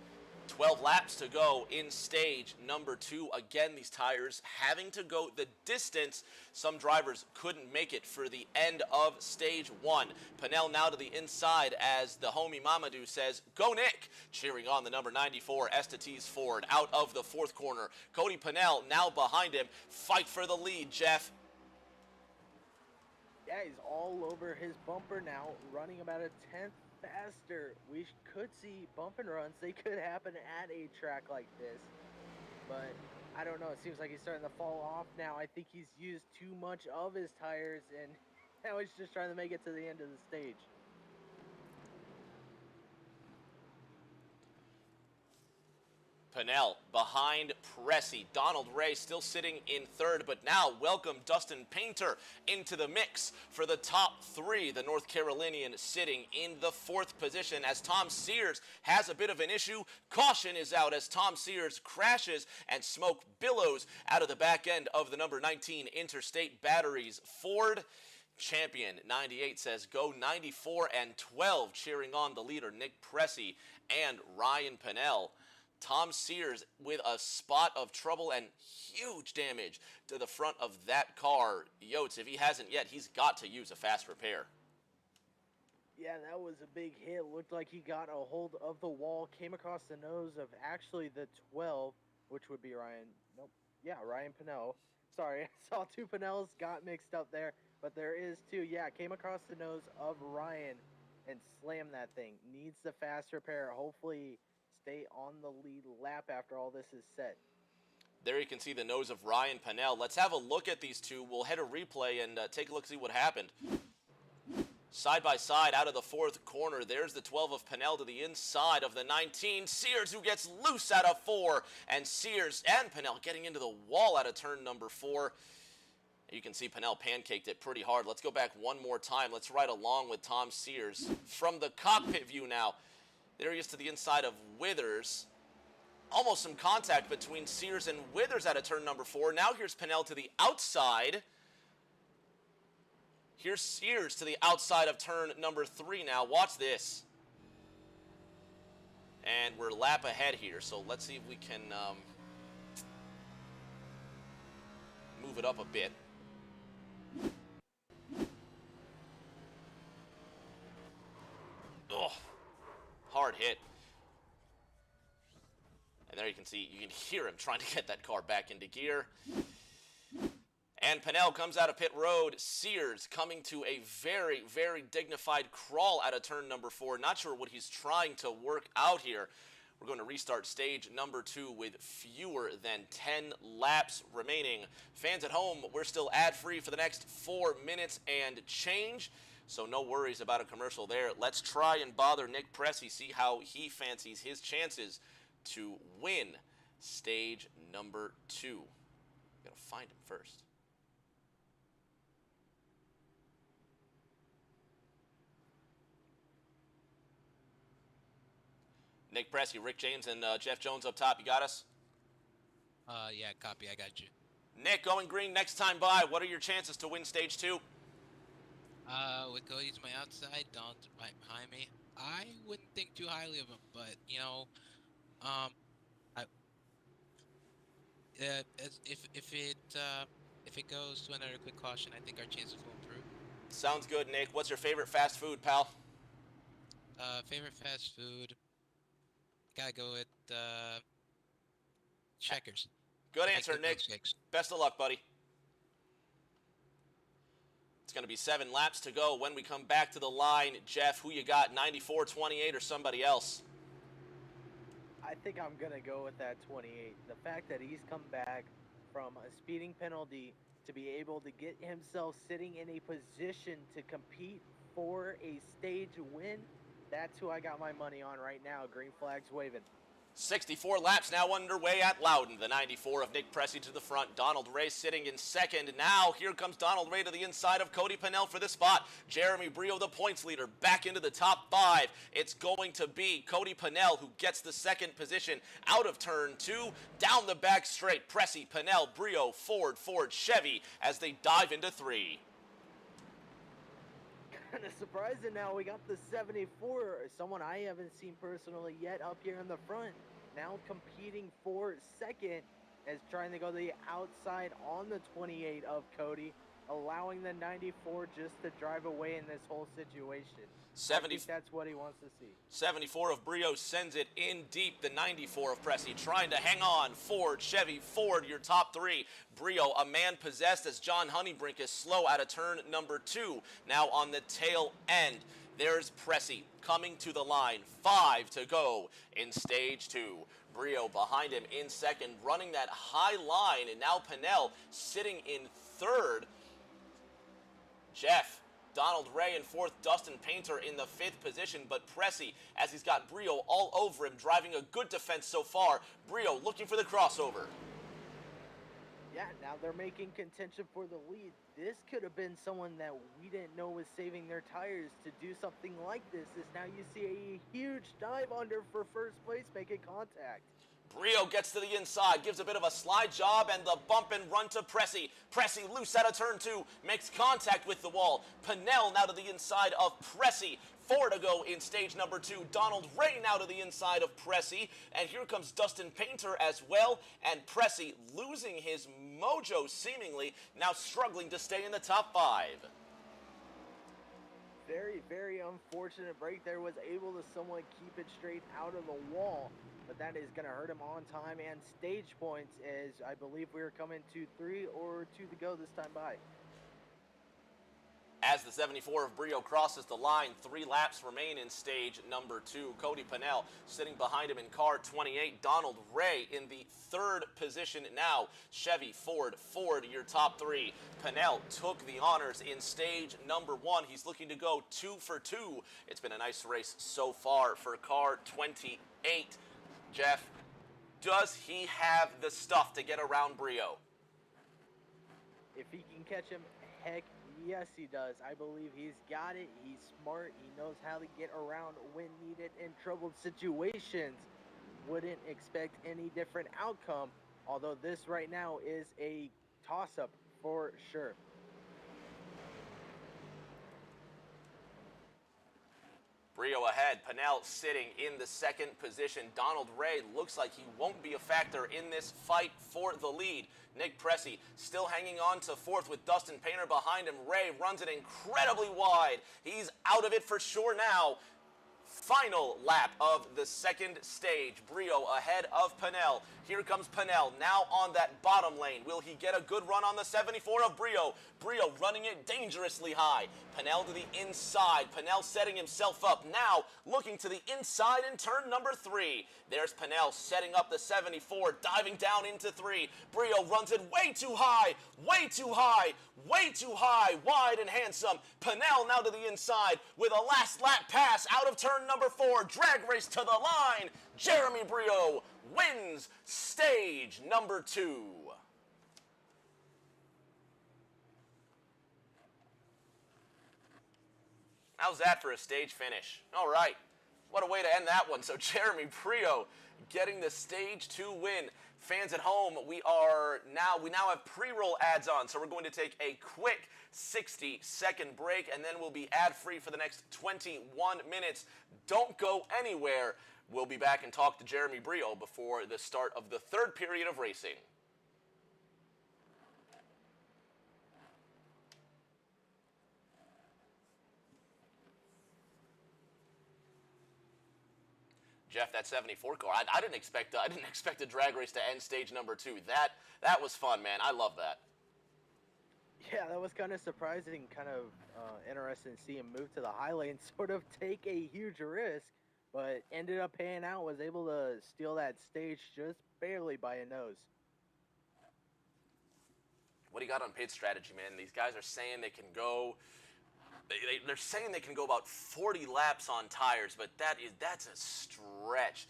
12 laps to go in stage number 2. Again, these tires having to go the distance. Some drivers couldn't make it for the end of stage 1. Pennell now to the inside as the homie Mamadou says, "Go Nick!" cheering on the number 94 Estates Ford out of the 4th corner. Cody Pennell now behind him. Fight for the lead, Jeff. Yeah, he's all over his bumper now, running about a 10th faster. We could see bump and runs. They could happen at a track like this, but I don't know. It seems like he's starting to fall off now. I think he's used too much of his tires, and now he's just trying to make it to the end of the stage. Pennell behind Pressey. Donald Ray still sitting in 3rd, but now welcome Dustin Painter into the mix for the top 3. The North Carolinian sitting in the 4th position as Tom Sears has a bit of an issue. Caution is out as Tom Sears crashes and smoke billows out of the back end of the number 19 Interstate Batteries Ford. Champion 98 says, go 94 and 12, cheering on the leader, Nick Pressey and Ryan Pennell. Tom Sears with a spot of trouble and huge damage to the front of that car. Yotes, if he hasn't yet, he's got to use a fast repair. Yeah, that was a big hit. Looked like he got a hold of the wall, came across the nose of actually the 12, which would be Ryan. Nope. Yeah, Ryan Pennell. Sorry, I saw two Pennells, got mixed up there, but there is two. Yeah, came across the nose of Ryan and slammed that thing. Needs the fast repair. Hopefully stay on the lead lap after all this is set. There you can see the nose of Ryan Pennell. Let's have a look at these two. We'll head a replay and take a look, see what happened. Side by side out of the fourth corner. There's the 12 of Pennell to the inside of the 19. Sears who gets loose out of 4. And Sears and Pennell getting into the wall out of turn number 4. You can see Pennell pancaked it pretty hard. Let's go back one more time. Let's ride along with Tom Sears. From the cockpit view now. There he is to the inside of Withers. Almost some contact between Sears and Withers out of turn number 4. Now here's Pennell to the outside. Here's Sears to the outside of turn number 3 now. Watch this. And we're lap ahead here, so let's see if we can move it up a bit. Oh, hard hit. And there you can see, you can hear him trying to get that car back into gear. And Pennell comes out of pit road. Sears coming to a very, very dignified crawl out of turn number 4. Not sure what he's trying to work out here. We're going to restart stage number 2 with fewer than 10 laps remaining. Fans at home, we're still ad-free for the next 4 minutes and change. So no worries about a commercial there. Let's try and bother Nick Pressey, see how he fancies his chances to win stage number 2. Gotta find him first. Nick Pressey, Rick James, and Jeff Jones up top. You got us? Yeah, copy. I got you. Nick, going green next time by. What are your chances to win stage 2? With Cody to my outside, Donald right behind me. I wouldn't think too highly of him, but you know, if it goes to another quick caution, I think our chances will improve. Sounds good, Nick. What's your favorite fast food, pal? Favorite fast food. Gotta go with Checkers. Good answer, Nick. Milkshakes. Best of luck, buddy. It's going to be 7 laps to go when we come back to the line. Jeff, who you got, 94, 28, or somebody else? I think I'm going to go with that 28. The fact that he's come back from a speeding penalty to be able to get himself sitting in a position to compete for a stage win, that's who I got my money on right now. Green flags waving. 64 laps now underway at Loudon. The 94 of Nick Pressey to the front. Donald Ray sitting in second. Now here comes Donald Ray to the inside of Cody Pennell for the spot. Jeremy Brio, the points leader, back into the top 5. It's going to be Cody Pennell who gets the second position out of turn 2. Down the back straight. Pressey, Pennell, Brio, Ford, Chevy as they dive into 3. Kind of surprising now we got the 74, someone I haven't seen personally yet, up here in the front, now competing for second as trying to go to the outside on the 28 of Cody, allowing the 94 just to drive away in this whole situation. I think that's what he wants to see. 74 of Brio sends it in deep. The 94 of Pressey trying to hang on. Ford, Chevy, Ford, your top 3. Brio, a man possessed as John Honeybrink is slow out of turn number 2. Now on the tail end, there's Pressey coming to the line. 5 to go in stage 2. Brio behind him in second, running that high line, and now Pennell sitting in third. Jeff, Donald Ray in fourth, Dustin Painter in the 5th position, but Pressey, as he's got Brio all over him, driving a good defense so far. Brio looking for the crossover. Yeah, now they're making contention for the lead. This could have been someone that we didn't know was saving their tires to do something like this, as now you see a huge dive under for first place making contact. Brio gets to the inside, gives a bit of a slide job, and the bump and run to Pressy. Pressy loose out of turn 2, makes contact with the wall. Pinnell now to the inside of Pressy. 4 to go in stage number 2. Donald Ray now to the inside of Pressy. And here comes Dustin Painter as well. And Pressy losing his mojo seemingly, now struggling to stay in the top 5. Very, very unfortunate break there. Was able to somewhat keep it straight out of the wall, but that is going to hurt him on time and stage points, as I believe we are coming to 3 or 2 to go this time by. As the 74 of Brio crosses the line, 3 laps remain in stage number 2. Cody Pinnell sitting behind him in car 28. Donald Ray in the 3rd position now. Chevy, Ford, your top 3. Pinnell took the honors in stage number 1. He's looking to go 2 for 2. It's been a nice race so far for car 28. Jeff, does he have the stuff to get around Brio? If he can catch him, heck yes, he does. I believe he's got it. He's smart. He knows how to get around when needed in troubled situations. Wouldn't expect any different outcome, although this right now is a toss-up for sure. Brio ahead, Pinnell sitting in the 2nd position. Donald Ray looks like he won't be a factor in this fight for the lead. Nick Pressy still hanging on to 4th with Dustin Painter behind him. Ray runs it incredibly wide. He's out of it for sure now. Final lap of the 2nd stage. Brio ahead of Pinnell. Here comes Pinnell now on that bottom lane. Will he get a good run on the 74 of Brio? Brio running it dangerously high. Pinnell to the inside. Pinnell setting himself up now, looking to the inside in turn number 3. There's Pinnell setting up the 74, diving down into 3. Brio runs it way too high, way too high, way too high, wide and handsome. Pinnell now to the inside with a last lap pass out of turn number 4. Drag race to the line. Jeremy Brio wins stage number 2. How's that for a stage finish? All right, what a way to end that one. So Jeremy Brio getting the stage 2 win. Fans at home, we now have pre-roll ads on, so we're going to take a quick 60-second break, and then we'll be ad-free for the next 21 minutes. Don't go anywhere. We'll be back and talk to Jeremy Brio before the start of the 3rd period of racing. Jeff, that 74 car, I didn't expect a drag race to end stage number 2. That was fun, man. I love that. Yeah, that was kind of surprising, kind of interesting to see him move to the high lane, sort of take a huge risk, but ended up paying out, was able to steal that stage just barely by a nose. What do you got on pit strategy, man? These guys are saying they can go... They're saying they can go about 40 laps on tires, but that's a stretch.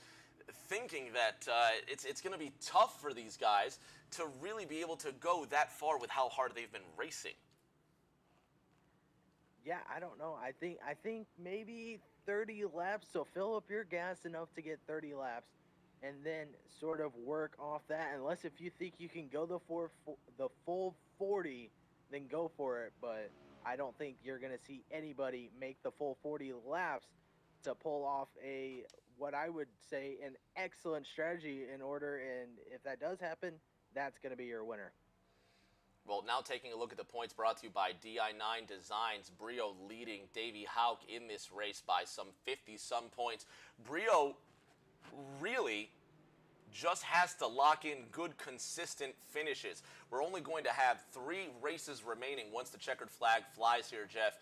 Thinking that it's going to be tough for these guys to really be able to go that far with how hard they've been racing. Yeah, I don't know. I think maybe 30 laps, so fill up your gas enough to get 30 laps, and then sort of work off that. Unless if you think you can go the full 40, then go for it, but I don't think you're going to see anybody make the full 40 laps to pull off what I would say an excellent strategy in order, and if that does happen, that's going to be your winner. Well, now taking a look at the points brought to you by di9 Designs. Brio leading Davey Hauk in this race by some 50-some points. Brio really just has to lock in good, consistent finishes. We're only going to have 3 races remaining once the checkered flag flies here, Jeff.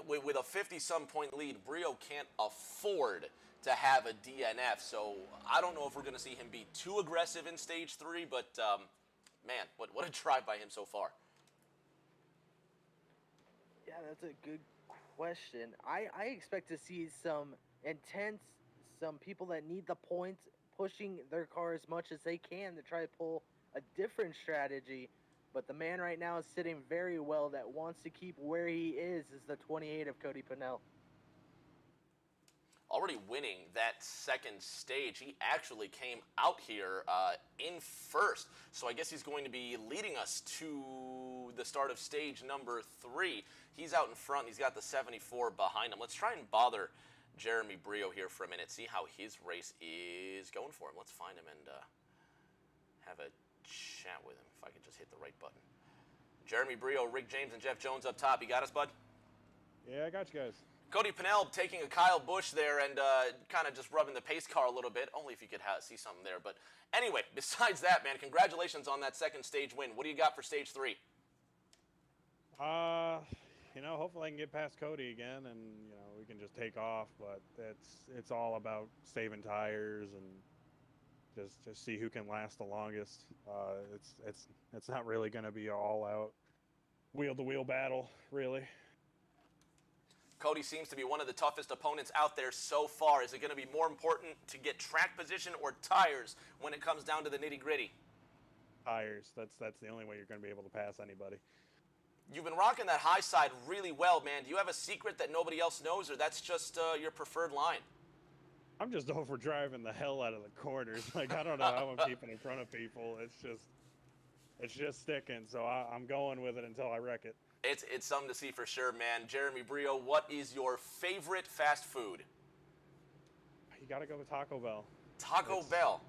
With a 50-some point lead, Brio can't afford to have a DNF, so I don't know if we're going to see him be too aggressive in stage 3, but man, what a drive by him so far. Yeah, that's a good question. I expect to see some intense, some people that need the points pushing their car as much as they can to try to pull a different strategy. But the man right now is sitting very well that wants to keep where he is the 28 of Cody Pinnell. already winning that second stage. He actually came out here in first, so I guess he's going to be leading us to the start of stage number 3. He's out in front. He's got the 74 behind him. Let's try and bother Jeremy Brio here for a minute, see how his race is going for him. Let's find him and have a chat with him, if I could just hit the right button. Jeremy Brio, Rick James, and Jeff Jones up top. You got us, bud? Yeah, I got you guys. Cody Pennell taking a Kyle Busch there and kind of just rubbing the pace car a little bit. Only if you could see something there. But anyway, besides that, man, congratulations on that second stage win. What do you got for stage 3? You know, hopefully I can get past Cody again, and you know we can just take off. But it's all about saving tires and just see who can last the longest. It's not really going to be an all-out wheel-to-wheel battle, really. Cody seems to be one of the toughest opponents out there so far. Is it going to be more important to get track position or tires when it comes down to the nitty-gritty? Tires. That's the only way you're going to be able to pass anybody. You've been rocking that high side really well, man. Do you have a secret that nobody else knows, or that's just your preferred line? I'm just overdriving the hell out of the corners. Like, I don't know how I'm keeping in front of people. It's just sticking. So I'm going with it until I wreck it. It's something to see for sure, man. Jeremy Brio, what is your favorite fast food? You got to go with Taco Bell. Taco Bell.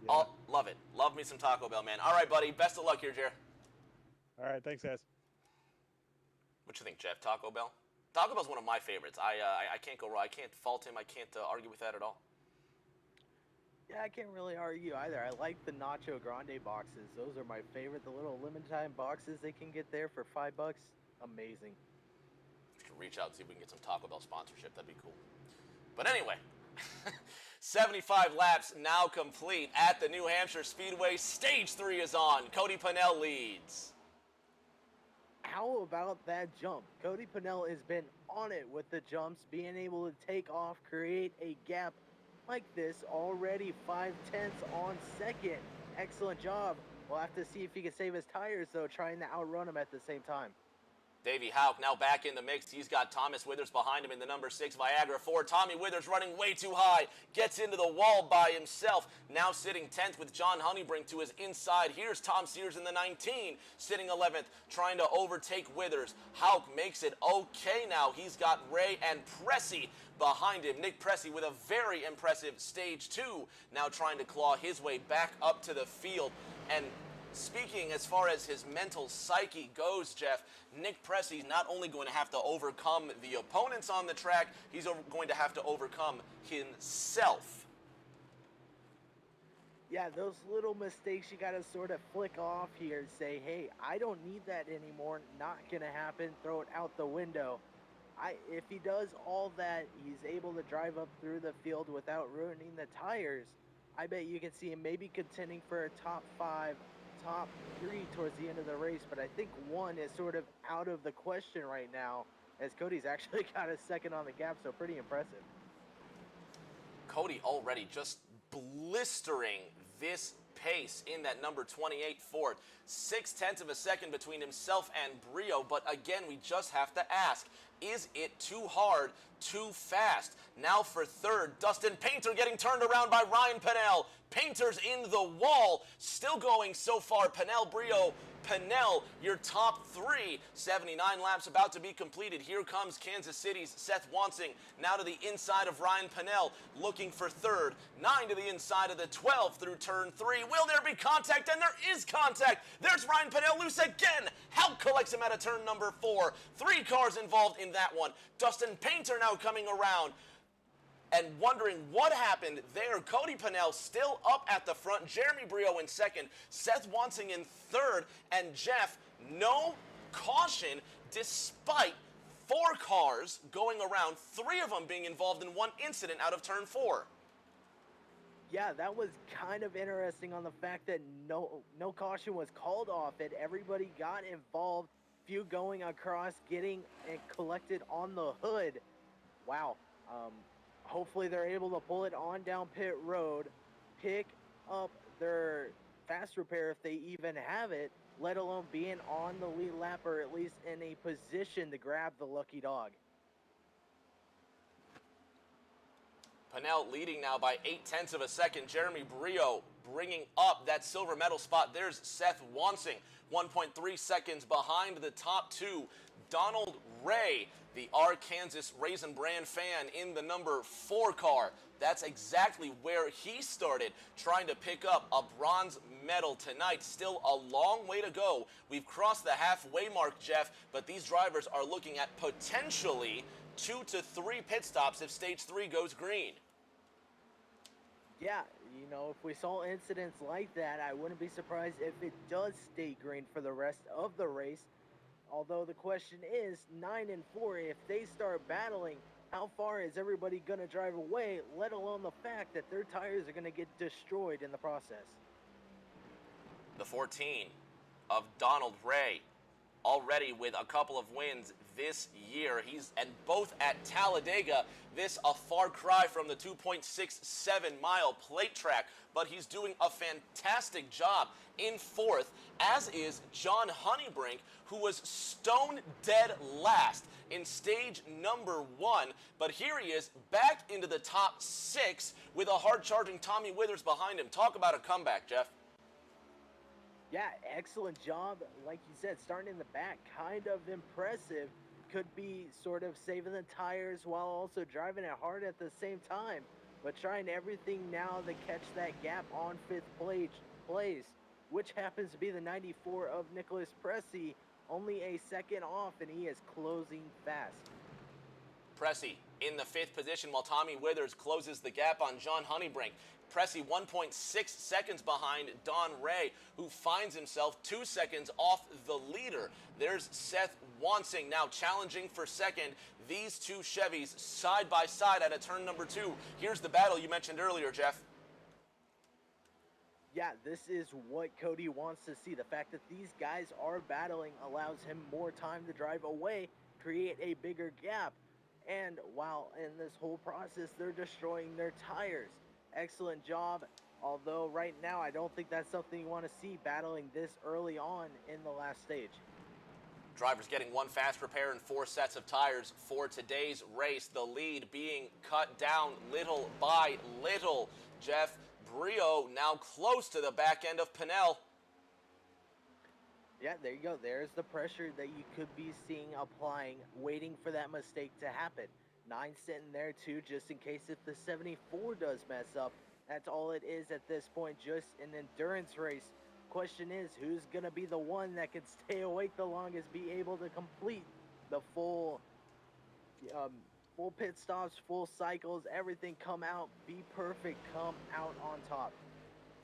Yeah. Oh, love it. Love me some Taco Bell, man. All right, buddy. Best of luck here, Jer. All right, thanks, guys. What you think, Jeff? Taco Bell? Taco Bell's one of my favorites. I can't go wrong. I can't fault him. I can't argue with that at all. Yeah, I can't really argue either. I like the Nacho Grande boxes. Those are my favorite. The little limited time boxes they can get there for $5. Amazing. We should reach out and see if we can get some Taco Bell sponsorship. That'd be cool. But anyway, 75 laps now complete at the New Hampshire Speedway. Stage 3 is on. Cody Pennell leads. How about that jump? Cody Pennell has been on it with the jumps, being able to take off, create a gap like this, already 5/10 on second. Excellent job. We'll have to see if he can save his tires, though, trying to outrun him at the same time. Davey Houck now back in the mix. He's got Thomas Withers behind him in the number 6 Viagra 4. Tommy Withers running way too high. Gets into the wall by himself. Now sitting 10th with John Honeybrink to his inside. Here's Tom Sears in the 19, sitting 11th, trying to overtake Withers. Houck makes it okay now. He's got Ray and Pressey behind him. Nick Pressey with a very impressive stage 2. Now trying to claw his way back up to the field. And speaking as far as his mental psyche goes, Jeff, Nick Pressey's not only going to have to overcome the opponents on the track, he's going to have to overcome himself. Yeah, those little mistakes you got to sort of flick off here and say, hey, I don't need that anymore. Not going to happen. Throw it out the window. If he does all that, he's able to drive up through the field without ruining the tires. I bet you can see him maybe contending for a top 5, top 3 towards the end of the race, but I think 1 is sort of out of the question right now, as Cody's actually got a second on the gap, so pretty impressive. Cody already just blistering this pace in that number 28 Ford. 0.6 of a second between himself and Brio, but again, we just have to ask, is it too hard, too fast? Now for third, Dustin Painter getting turned around by Ryan Pennell. Painter's in the wall, still going so far. Pennell, Brio, Pennell, your top 3. 79 laps about to be completed. Here comes Kansas City's Seth Wansing, now to the inside of Ryan Pennell, looking for third. 9 to the inside of the 12 through turn 3. Will there be contact? And there is contact. There's Ryan Pennell loose again. Help collects him at a turn number 4. 3 cars involved in that one. Dustin Painter now coming around and wondering what happened there. Cody Pennell still up at the front. Jeremy Brio in second. Seth Wansing in third. And Jeff, no caution despite 4 cars going around, 3 of them being involved in one incident out of turn 4. Yeah, that was kind of interesting on the fact that no caution was called off it. Everybody got involved. Few going across, getting and collected on the hood. Wow. Hopefully they're able to pull it on down pit road, pick up their fast repair if they even have it, let alone being on the lead lap or at least in a position to grab the lucky dog. Pinnell leading now by 0.8 of a second. Jeremy Brio bringing up that silver medal spot. There's Seth Wansing, 1.3 seconds behind the top two. Donald Ray, the Arkansas Raisin Brand fan, in the number 4 car. That's exactly where he started, trying to pick up a bronze medal tonight. Still a long way to go. We've crossed the halfway mark, Jeff, but these drivers are looking at potentially 2 to 3 pit stops if stage 3 goes green. Yeah, you know, if we saw incidents like that, I wouldn't be surprised if it does stay green for the rest of the race. Although the question is, 9 and 4, if they start battling, how far is everybody going to drive away, let alone the fact that their tires are going to get destroyed in the process? The 14 of Donald Ray, already with a couple of wins this year. And both at Talladega. This a far cry from the 2.67-mile plate track, but he's doing a fantastic job in 4th, as is John Honeybrink, who was stone dead last in stage number 1, but here he is back into the top 6 with a hard-charging Tommy Withers behind him. Talk about a comeback, Jeff. Yeah, excellent job. Like you said, starting in the back, kind of impressive. Could be sort of saving the tires while also driving it hard at the same time, but trying everything now to catch that gap on 5th place, which happens to be the 94 of Nicholas Pressey, only a second off, and he is closing fast. Pressey in the 5th position while Tommy Withers closes the gap on John Honeybrink. Pressey 1.6 seconds behind Don Ray, who finds himself 2 seconds off the leader. There's Seth Wansing now challenging for second. These two Chevys side by side at a turn number 2. Here's the battle you mentioned earlier, Jeff. Yeah, this is what Cody wants to see. The fact that these guys are battling allows him more time to drive away, create a bigger gap. And while in this whole process, they're destroying their tires. Excellent job. Although right now, I don't think that's something you want to see battling this early on in the last stage. Drivers getting one fast repair and 4 sets of tires for today's race. The lead being cut down little by little. Jeff Brio now close to the back end of Pinnell. Yeah, there you go. There's the pressure that you could be seeing applying, waiting for that mistake to happen. 9 sitting there too, just in case if the 74 does mess up. That's all it is at this point, just an endurance race. Question is, who's going to be the one that can stay awake the longest, be able to complete the full pit stops, full cycles, everything, come out, be perfect, come out on top.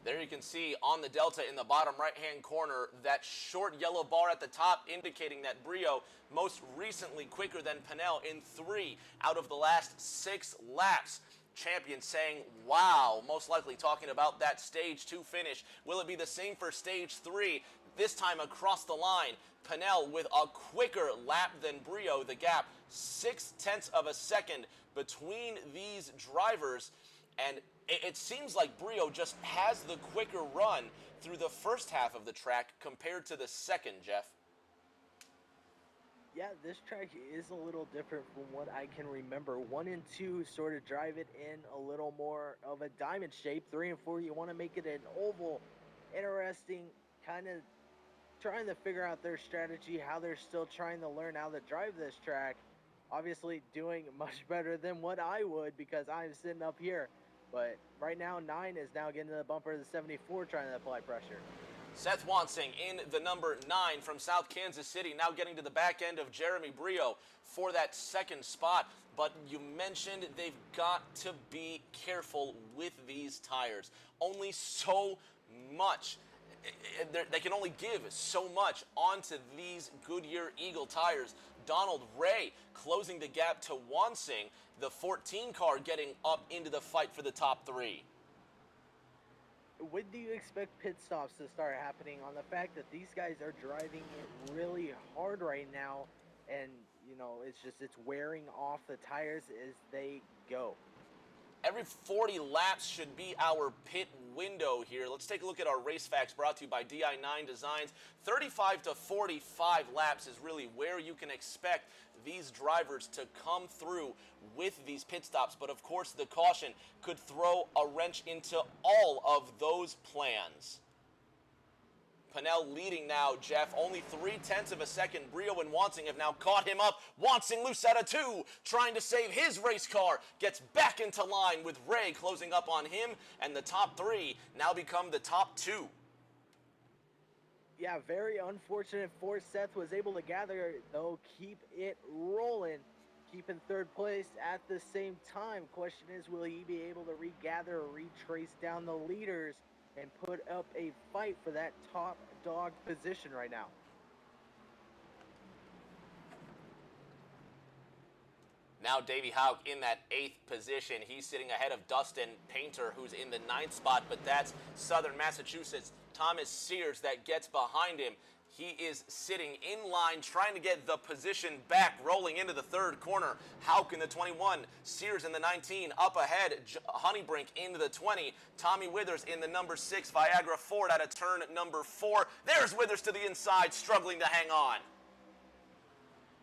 There you can see on the Delta in the bottom right-hand corner, that short yellow bar at the top indicating that Brio most recently quicker than Pinnell in 3 out of the last 6 laps. Champion saying, wow, most likely talking about that stage 2 finish. Will it be the same for stage 3? This time across the line, Pinnell with a quicker lap than Brio. The gap 0.6 of a second between these drivers, and it seems like Brio just has the quicker run through the first half of the track compared to the second, Jeff. Yeah, this track is a little different from what I can remember. 1 and 2 sort of drive it in a little more of a diamond shape. 3 and 4, you want to make it an oval. Interesting, kind of trying to figure out their strategy, how they're still trying to learn how to drive this track. Obviously doing much better than what I would because I'm sitting up here. But right now, 9 is now getting to the bumper of the 74 trying to apply pressure. Seth Wansing in the number 9 from South Kansas City, now getting to the back end of Jeremy Brio for that second spot. But you mentioned they've got to be careful with these tires. Only so much. They can only give so much onto these Goodyear Eagle tires. Donald Ray closing the gap to Wansing, the 14 car getting up into the fight for the top 3. When do you expect pit stops to start happening on the fact that these guys are driving it really hard right now, and you know, it's wearing off the tires as they go? Every 40 laps should be our pit window here. Let's take a look at our race facts brought to you by di9 Designs. 35 to 45 laps is really where you can expect these drivers to come through with these pit stops, but of course the caution could throw a wrench into all of those plans. Pennell leading now, Jeff. Only 0.3 of a second. Brio and Wansing have now caught him up. Wansing loose out of 2, trying to save his race car. Gets back into line with Ray closing up on him, and the top 3 now become the top 2. Yeah, very unfortunate for Seth. Was able to gather, though, keep it rolling. Keep in 3rd place at the same time. Question is, will he be able to regather or retrace down the leaders and put up a fight for that top dog position right now? Now Davey Hauk in that 8th position. He's sitting ahead of Dustin Painter, who's in the 9th spot, but that's Southern Massachusetts. Thomas Sears that gets behind him. He is sitting in line, trying to get the position back, rolling into the 3rd corner. Hauk in the 21, Sears in the 19, up ahead, Honeybrink into the 20, Tommy Withers in the number 6, Viagra Ford out of turn number 4. There's Withers to the inside, struggling to hang on.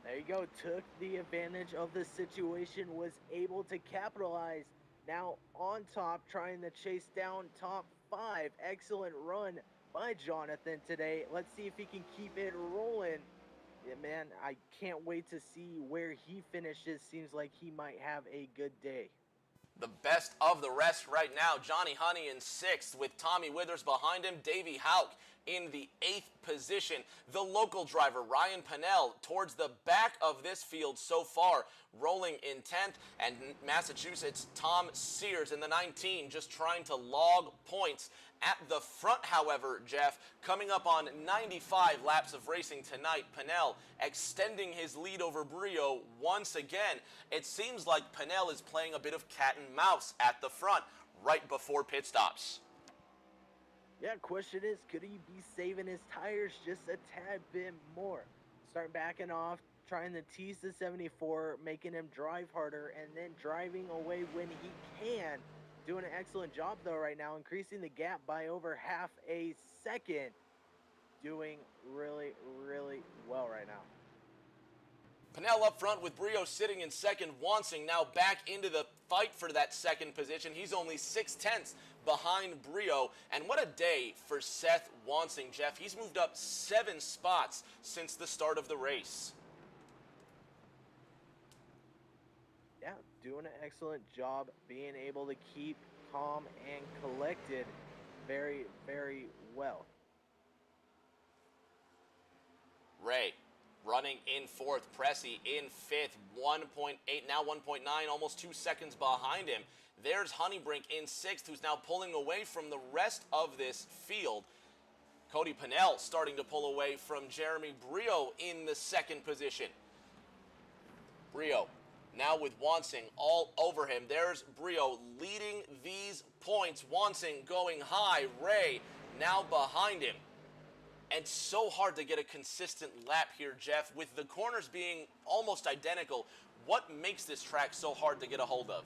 There you go, took the advantage of the situation, was able to capitalize. Now on top, trying to chase down top 5. Excellent run by Jonathan today. Let's see if he can keep it rolling. Yeah, man, I can't wait to see where he finishes. Seems like he might have a good day. The best of the rest right now. Johnny Honey in 6th with Tommy Withers behind him. Davey Hauk in the 8th position. The local driver, Ryan Pennell, towards the back of this field so far, rolling in 10th. And Massachusetts, Tom Sears in the 19, just trying to log points. At the front, however, Jeff, coming up on 95 laps of racing tonight, Pennell extending his lead over Brio once again. It seems like Pennell is playing a bit of cat and mouse at the front right before pit stops. Yeah, question is, could he be saving his tires just a tad bit more? Start backing off, trying to tease the 74, making him drive harder, and then driving away when he can. Doing an excellent job, though, right now, increasing the gap by over half a second. Doing really, really well right now. Pennell up front with Brio sitting in 2nd. Wansing now back into the fight for that 2nd position. He's only 0.6 behind Brio. And what a day for Seth Wansing, Jeff. He's moved up 7 spots since the start of the race. Yeah, doing an excellent job being able to keep calm and collected very, very well. Ray running in 4th, Pressey in 5th, 1.8, now 1.9, almost 2 seconds behind him. There's Honeybrink in 6th, who's now pulling away from the rest of this field. Cody Pennell starting to pull away from Jeremy Brio in the 2nd position. Brio now with Wansing all over him. There's Brio leading these points. Wansing going high. Ray now behind him. And so hard to get a consistent lap here, Jeff, with the corners being almost identical. What makes this track so hard to get a hold of?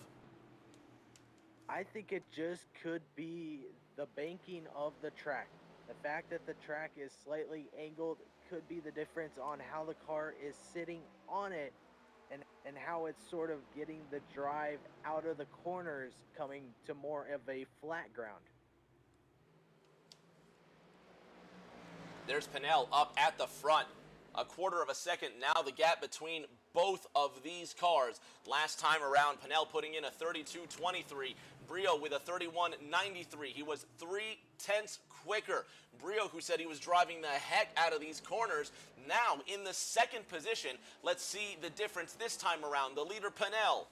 I think it just could be the banking of the track. The fact that the track is slightly angled could be the difference on how the car is sitting on it and how it's sort of getting the drive out of the corners, coming to more of a flat ground. There's Pennell up at the front. A 1/4 of a second now the gap between both of these cars. Last time around, Pennell putting in a 32.23. Brio with a 31.93. He was 0.3 quicker. Brio, who said he was driving the heck out of these corners, now in the 2nd position. Let's see the difference this time around. The leader, Pennell,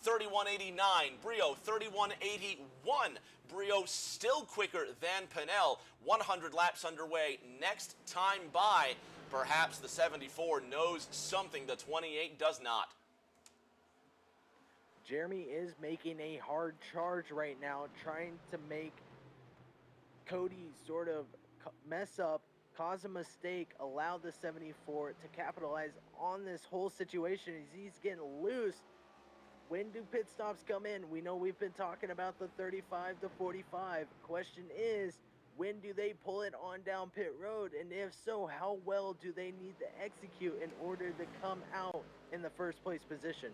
31.89. Brio, 31.81. Brio still quicker than Pennell. 100 laps underway. Next time by, perhaps the 74 knows something the 28 does not. Jeremy is making a hard charge right now, trying to make Cody sort of mess up, cause a mistake, allow the 74 to capitalize on this whole situation as he's getting loose. When do pit stops come in? We know we've been talking about the 35 to 45. Question is, When do they pull it on down pit road? And if so, how well do they need to execute in order to come out in the first place position?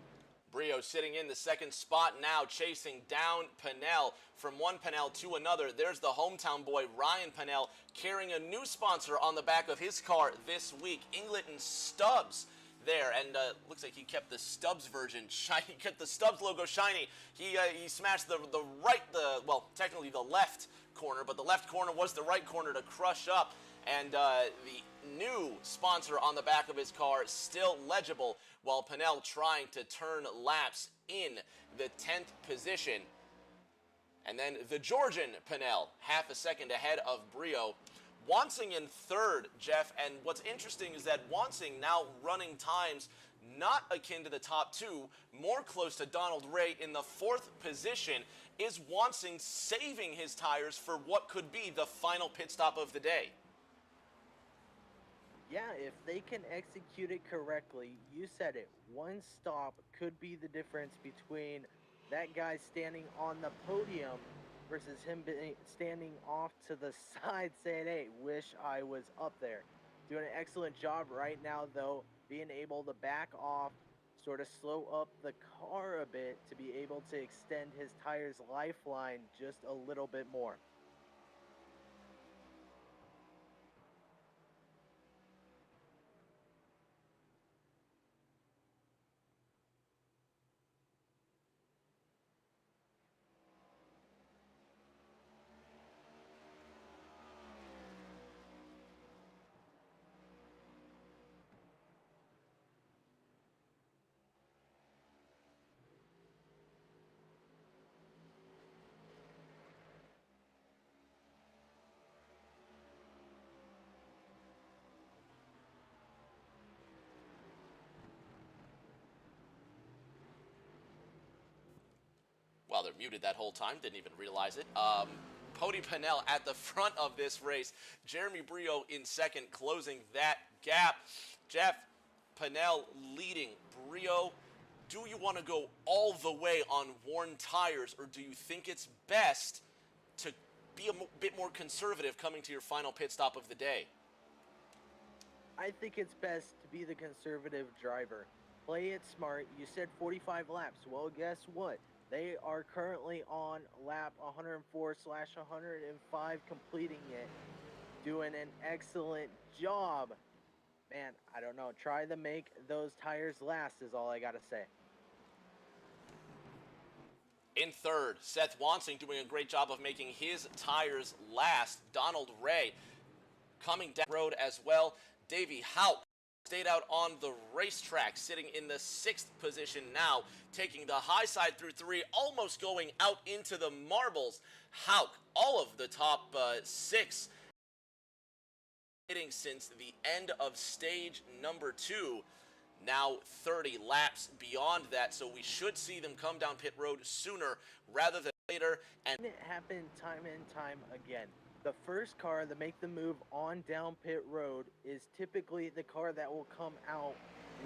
Brio sitting in the second spot now, chasing down Pinnell. From one Pinnell to another, there's the hometown boy, Ryan Pinnell, carrying a new sponsor on the back of his car this week, Ingleton Stubbs there, and looks like he kept the Stubbs version shiny, he kept the Stubbs logo shiny. He smashed well, technically the left corner, but the left corner was the right corner to crush up, and the new sponsor on the back of his car still legible, while Pinnell trying to turn laps in the 10th position. And then the Georgian Pinnell, half a second ahead of Brio. Wansing in third, Jeff, and what's interesting is that Wansing now running times not akin to the top two, more close to Donald Ray in the fourth position. Is Wansing saving his tires for what could be the final pit stop of the day? Yeah, if they can execute it correctly, you said it, one stop could be the difference between that guy standing on the podium versus him standing off to the side saying, hey, wish I was up there. Doing an excellent job right now, though, being able to back off, sort of slow up the car a bit to be able to extend his tires lifeline just a little bit more. Well, they're muted that whole time, didn't even realize it. Cody Pinnell at the front of this race. Jeremy Brio in second, closing that gap. Jeff, Pinnell leading. Brio, do you want to go all the way on worn tires, or do you think it's best to be a bit more conservative coming to your final pit stop of the day? I think it's best to be the conservative driver. Play it smart. You said 45 laps. Well, guess what? They are currently on lap 104/105, completing it. Doing an excellent job. Man, I don't know. Try to make those tires last is all I got to say. In third, Seth Wansing doing a great job of making his tires last. Donald Ray coming down the road as well. Davey Houck stayed out on the racetrack, sitting in the 6th position now, taking the high side through 3, almost going out into the marbles. Houck, all of the top 6 hitting since the end of stage number 2. Now 30 laps beyond that, so we should see them come down pit road sooner rather than later. And it happened time and time again. The first car to make the move on down pit road is typically the car that will come out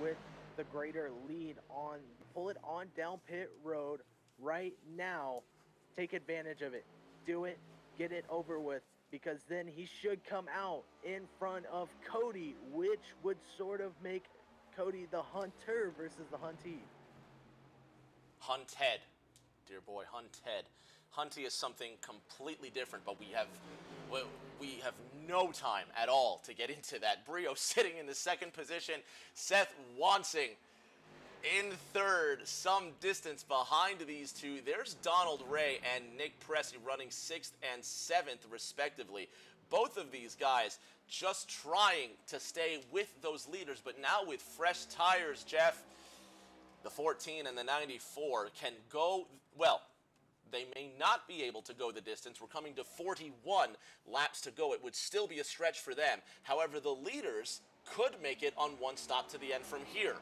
with the greater lead on. Pull it on down pit road right now. Take advantage of it. Do it. Get it over with, because then he should come out in front of Cody, which would sort of make Cody the hunter versus the huntee. Hunted, dear boy, hunted. Hunty is something completely different, but we have no time at all to get into that. Brio sitting in the 2nd position. Seth Wansing in 3rd, some distance behind these two. There's Donald Ray and Nick Pressey running 6th and 7th respectively. Both of these guys just trying to stay with those leaders, but now with fresh tires, Jeff, the 14 and the 94 can go, well, they may not be able to go the distance. We're coming to 41 laps to go. It would still be a stretch for them. However, the leaders could make it on one stop to the end from here.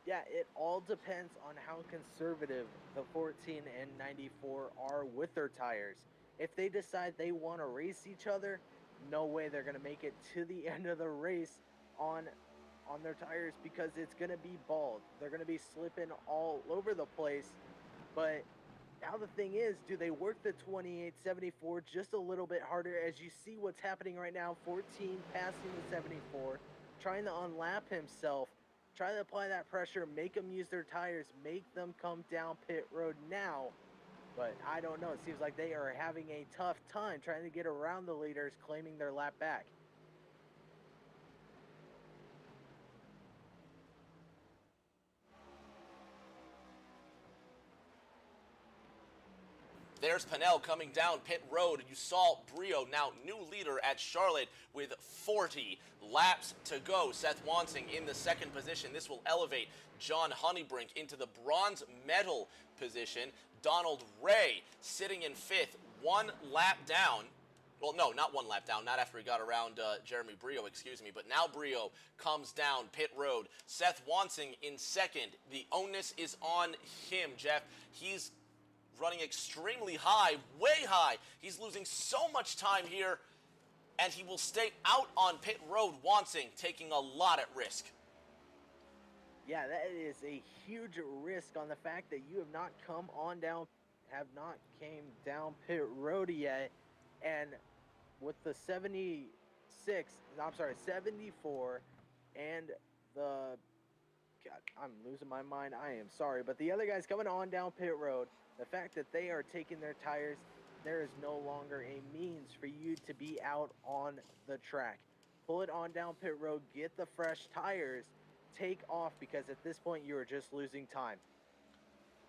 Yeah, it all depends on how conservative the 14 and 94 are with their tires. If they decide they want to race each other, no way they're going to make it to the end of the race on their tires, because it's going to be bald. They're going to be slipping all over the place. But Now the thing is, do they work the 28-74 just a little bit harder? As you see what's happening right now, 14 passing the 74, trying to unlap himself, try to apply that pressure, make them use their tires, make them come down pit road now. But I don't know, it seems like they are having a tough time trying to get around the leaders, claiming their lap back. There's Pinnell coming down pit road. You saw Brio, now new leader at Charlotte with 40 laps to go. Seth Wansing in the second position. This will elevate John Honeybrink into the bronze medal position. Donald Ray sitting in fifth, 1 lap down. Well, no, not 1 lap down, not after he got around Jeremy Brio, excuse me. But now Brio comes down pit road. Seth Wansing in second. The onus is on him, Jeff. He's running extremely high, way high. He's losing so much time here, and he will stay out on pit road. Wansing taking a lot at risk. Yeah, that is a huge risk on the fact that you have not came down pit road yet, and with the 74, and the, God, I'm losing my mind. I am sorry, but the other guys coming on down pit road, the fact that they are taking their tires, there is no longer a means for you to be out on the track. Pull it on down pit road, get the fresh tires, take off, because at this point you are just losing time.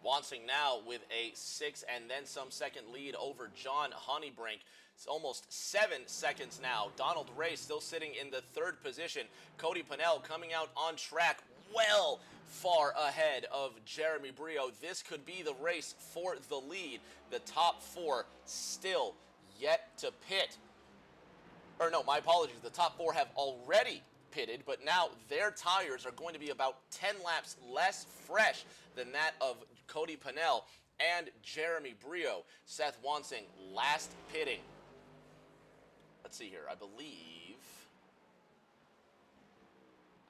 Wansing now with a 6 and then some second lead over John Honeybrink. It's almost 7 seconds now. Donald Ray still sitting in the third position. Cody Pinnell coming out on track well far ahead of Jeremy Brio. This could be the race for the lead. The top 4 still yet to pit. Or no, my apologies. The top 4 have already pitted, but now their tires are going to be about 10 laps less fresh than that of Cody Pinnell and Jeremy Brio. Seth Wansing last pitting. Let's see here.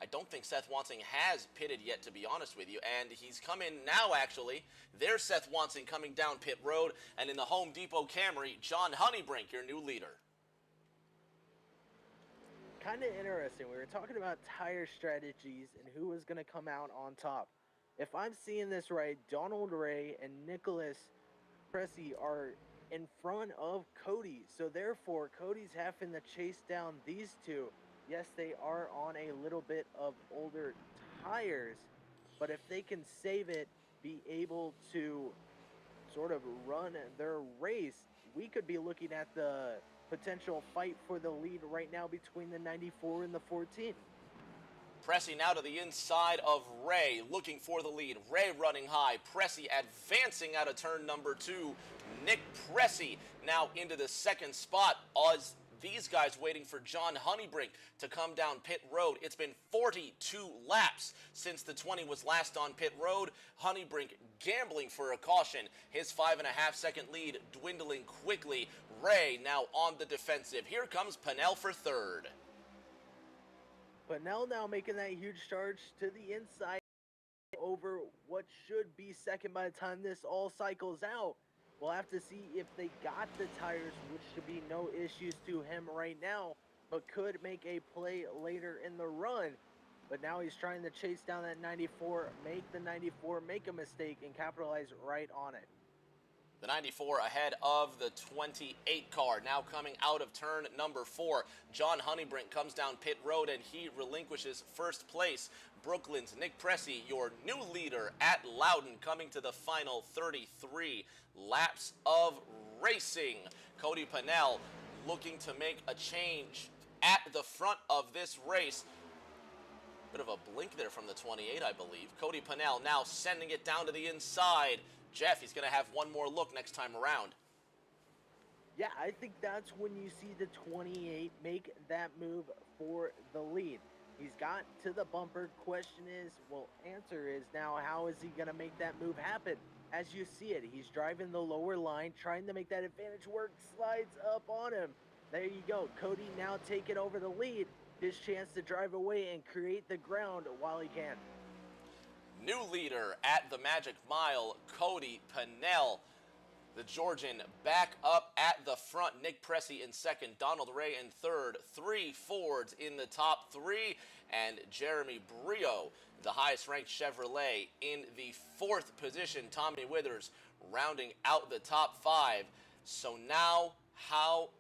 I don't think Seth Wansing has pitted yet, to be honest with you, and he's come in now, actually. There's Seth Wansing coming down pit road, and in the Home Depot Camry, John Honeybrink, your new leader. Kind of interesting. We were talking about tire strategies and who was going to come out on top. If I'm seeing this right, Donald Ray and Nicholas Cressy are in front of Cody. So therefore, Cody's having to chase down these two. Yes, they are on a little bit of older tires, but if they can save it, be able to sort of run their race, we could be looking at the potential fight for the lead right now between the 94 and the 14. Pressy now to the inside of Ray, looking for the lead. Ray running high. Pressy advancing out of turn number 2. Nick Pressy now into the second spot. These guys waiting for John Honeybrink to come down pit road. It's been 42 laps since the 20 was last on pit road. Honeybrink gambling for a caution. His 5.5 second lead dwindling quickly. Ray now on the defensive. Here comes Pinnell for third. Pinnell now making that huge charge to the inside over what should be second by the time this all cycles out. We'll have to see if they got the tires, which should be no issues to him right now, but could make a play later in the run. But now he's trying to chase down that 94, make the 94 make a mistake, and capitalize right on it. The 94 ahead of the 28 car. Now coming out of turn number 4. John Honeybrink comes down pit road and he relinquishes first place. Brooklyn's Nick Pressy, your new leader at Loudon, coming to the final 33 laps of racing. Cody Pinnell looking to make a change at the front of this race. Bit of a blink there from the 28, I believe. Cody Pinnell now sending it down to the inside. Jeff, he's going to have one more look next time around. Yeah, I think that's when you see the 28 make that move for the lead. He's got to the bumper. Question is, well, answer is now, how is he going to make that move happen? As you see it, he's driving the lower line, trying to make that advantage work, slides up on him. There you go. Cody now taking over the lead. His chance to drive away and create the ground while he can. New leader at the Magic Mile, Cody Pinnell. The Georgian back up at the front. Nick Pressey in second, Donald Ray in third, 3 Fords in the top 3, and Jeremy Brio, the highest ranked Chevrolet, in the 4th position. Tommy Withers rounding out the top 5. So now, how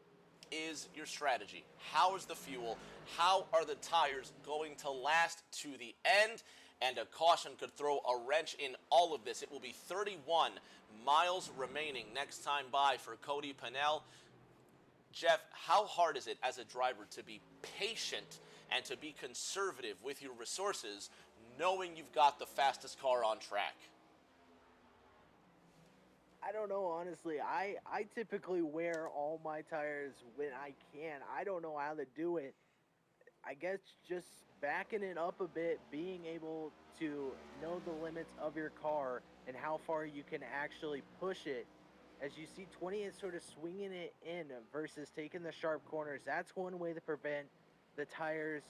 is your strategy? How is the fuel? How are the tires going to last to the end? And a caution could throw a wrench in all of this. It will be 31 miles remaining next time by for Cody Pennell. Jeff, how hard is it as a driver to be patient and to be conservative with your resources, knowing you've got the fastest car on track? I don't know, honestly. I typically wear all my tires when I can. I don't know how to do it. I guess just backing it up a bit, being able to know the limits of your car and how far you can actually push it. As you see, 20 is sort of swinging it in versus taking the sharp corners. That's one way to prevent the tires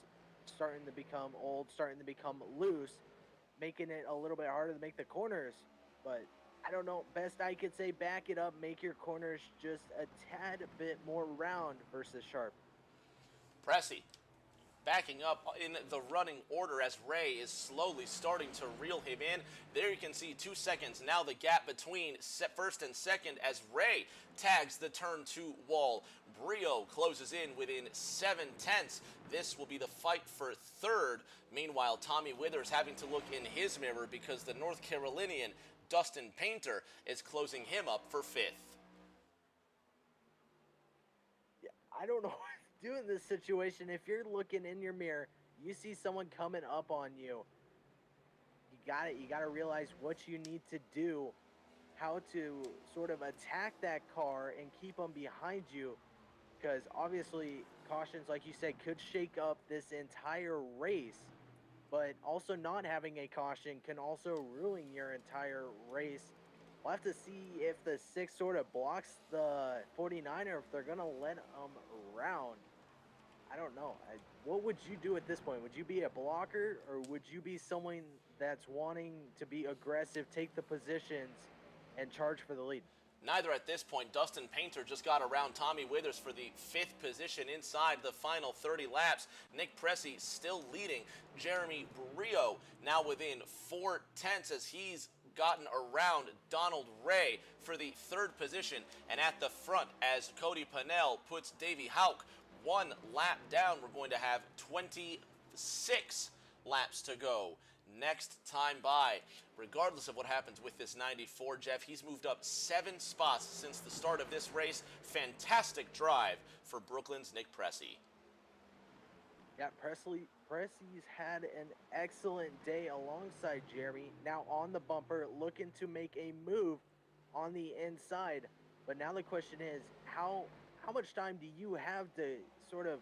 starting to become old, starting to become loose, making it a little bit harder to make the corners. But I don't know, best I could say, back it up, make your corners just a tad bit more round versus sharp. Pressey backing up in the running order as Ray is slowly starting to reel him in. There you can see 2 seconds. Now the gap between first and second as Ray tags the turn 2 wall. Brio closes in within 7/10. This will be the fight for third. Meanwhile, Tommy Withers having to look in his mirror because the North Carolinian Dustin Painter is closing him up for 5th. Yeah, I don't know what to do in this situation. If you're looking in your mirror, you see someone coming up on you. You got to realize what you need to do, how to sort of attack that car and keep them behind you. Because obviously, cautions, like you said, could shake up this entire race. But also not having a caution can also ruin your entire race. We'll have to see if the 6 sort of blocks the 49er, if they're going to let them around. I don't know. What would you do at this point? Would you be a blocker, or would you be someone that's wanting to be aggressive, take the positions, and charge for the lead? Neither at this point. Dustin Painter just got around Tommy Withers for the 5th position inside the final 30 laps. Nick Pressey still leading. Jeremy Brio now within 4/10 as he's gotten around Donald Ray for the 3rd position. And at the front, as Cody Pennell puts Davey Houck 1 lap down, we're going to have 26 laps to go next time by. Regardless of what happens with this 94, Jeff, he's moved up 7 spots since the start of this race. Fantastic drive for Brooklyn's Nick Pressey. Yeah, Pressey's had an excellent day alongside Jeremy. Now on the bumper, looking to make a move on the inside. But now the question is, how much time do you have to sort of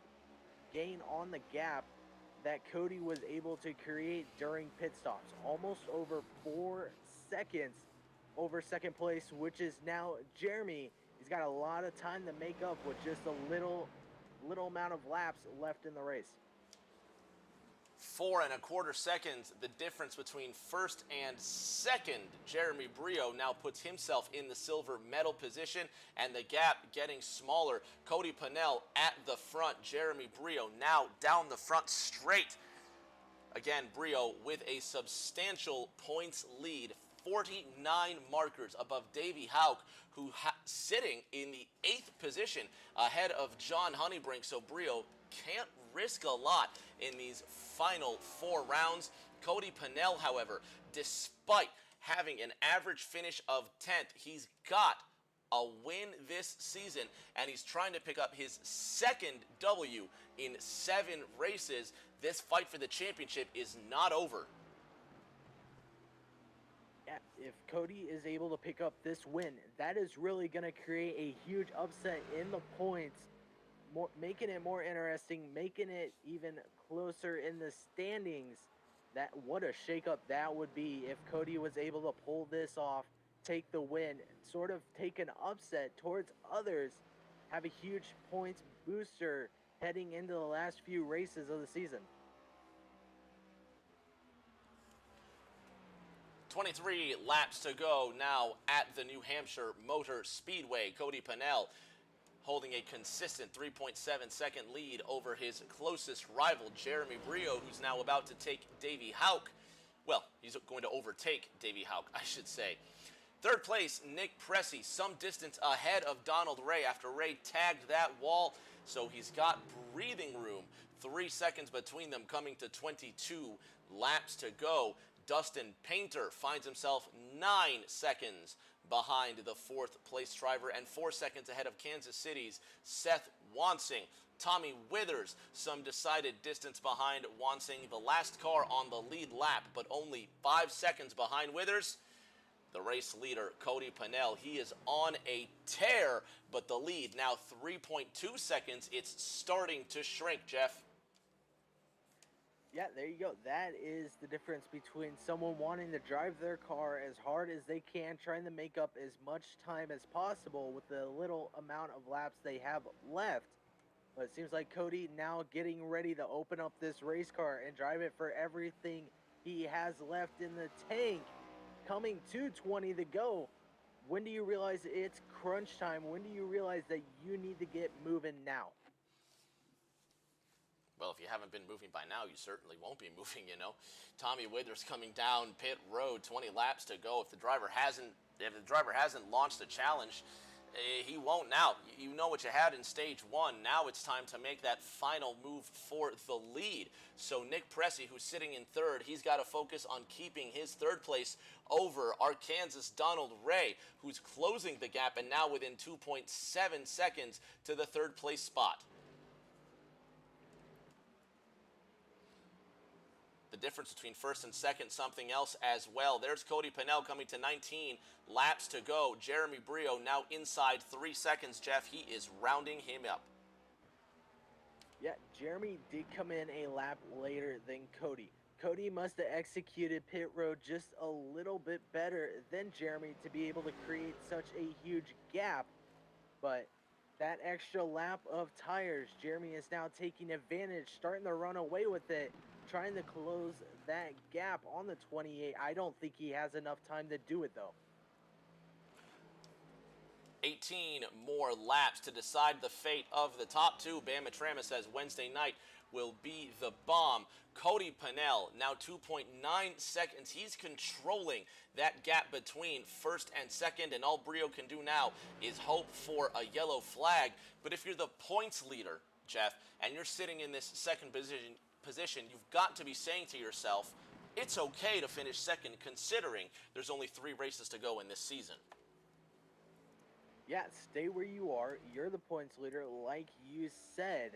gain on the gap that Cody was able to create during pit stops? Almost over 4 seconds over second place, which is now Jeremy. He's got a lot of time to make up with just a little amount of laps left in the race. 4 1/4 seconds, the difference between first and second. Jeremy Brio now puts himself in the silver medal position, and the gap getting smaller. Cody Pennell at the front. Jeremy Brio now down the front straight. Again, Brio with a substantial points lead. 49 markers above Davey Houck, who sitting in the 8th position ahead of John Honeybrink. So Brio can't risk a lot in these final 4 rounds. Cody Pennell, however, despite having an average finish of 10th, he's got a win this season, and he's trying to pick up his 2nd W in 7 races. This fight for the championship is not over. Yeah, if Cody is able to pick up this win, that is really going to create a huge upset in the points, making it more interesting, making it even closer in the standings. That, what a shakeup that would be if Cody was able to pull this off, take the win, sort of take an upset towards others, have a huge points booster heading into the last few races of the season. 23 laps to go now at the New Hampshire Motor Speedway. Cody Pennell holding a consistent 3.7-second lead over his closest rival, Jeremy Brio, who's now about to take Davey Hauk. Well, he's going to overtake Davey Hauk, I should say. Third place, Nick Pressey, some distance ahead of Donald Ray after Ray tagged that wall, so he's got breathing room. 3 seconds between them, coming to 22 laps to go. Dustin Painter finds himself 9 seconds behind the fourth place driver and 4 seconds ahead of Kansas City's Seth Wansing. Tommy Withers, some decided distance behind Wansing, the last car on the lead lap, but only 5 seconds behind Withers. The race leader, Cody Pennell, he is on a tear, but the lead now 3.2 seconds. It's starting to shrink, Jeff. Yeah, there you go. That is the difference between someone wanting to drive their car as hard as they can, trying to make up as much time as possible with the little amount of laps they have left. But it seems like Cody now getting ready to open up this race car and drive it for everything he has left in the tank. Coming to 20 to go. When do you realize it's crunch time? When do you realize that you need to get moving now? Well, if you haven't been moving by now, you certainly won't be moving, you know. Tommy Withers coming down pit road, 20 laps to go. If the driver hasn't launched a challenge, he won't now. You know what you had in stage one. Now it's time to make that final move for the lead. So Nick Pressey, who's sitting in third, he's got to focus on keeping his third place over Arkansas' Donald Ray, who's closing the gap and now within 2.7 seconds to the third place spot. The difference between first and second, something else as well. There's Cody Pennell coming to 19 laps to go. Jeremy Brio now inside 3 seconds, Jeff. He is rounding him up. Yeah, Jeremy did come in a lap later than Cody. Cody must have executed pit road just a little bit better than Jeremy to be able to create such a huge gap. But that extra lap of tires, Jeremy is now taking advantage, starting to run away with it, trying to close that gap on the 28. I don't think he has enough time to do it, though. 18 more laps to decide the fate of the top two. Bama Trama says Wednesday night will be the bomb. Cody Pennell, now 2.9 seconds. He's controlling that gap between first and second, and all Brio can do now is hope for a yellow flag. But if you're the points leader, Jeff, and you're sitting in this second position, you've got to be saying to yourself, it's okay to finish second considering there's only 3 races to go in this season. Yeah, stay where you are. You're the points leader, like you said.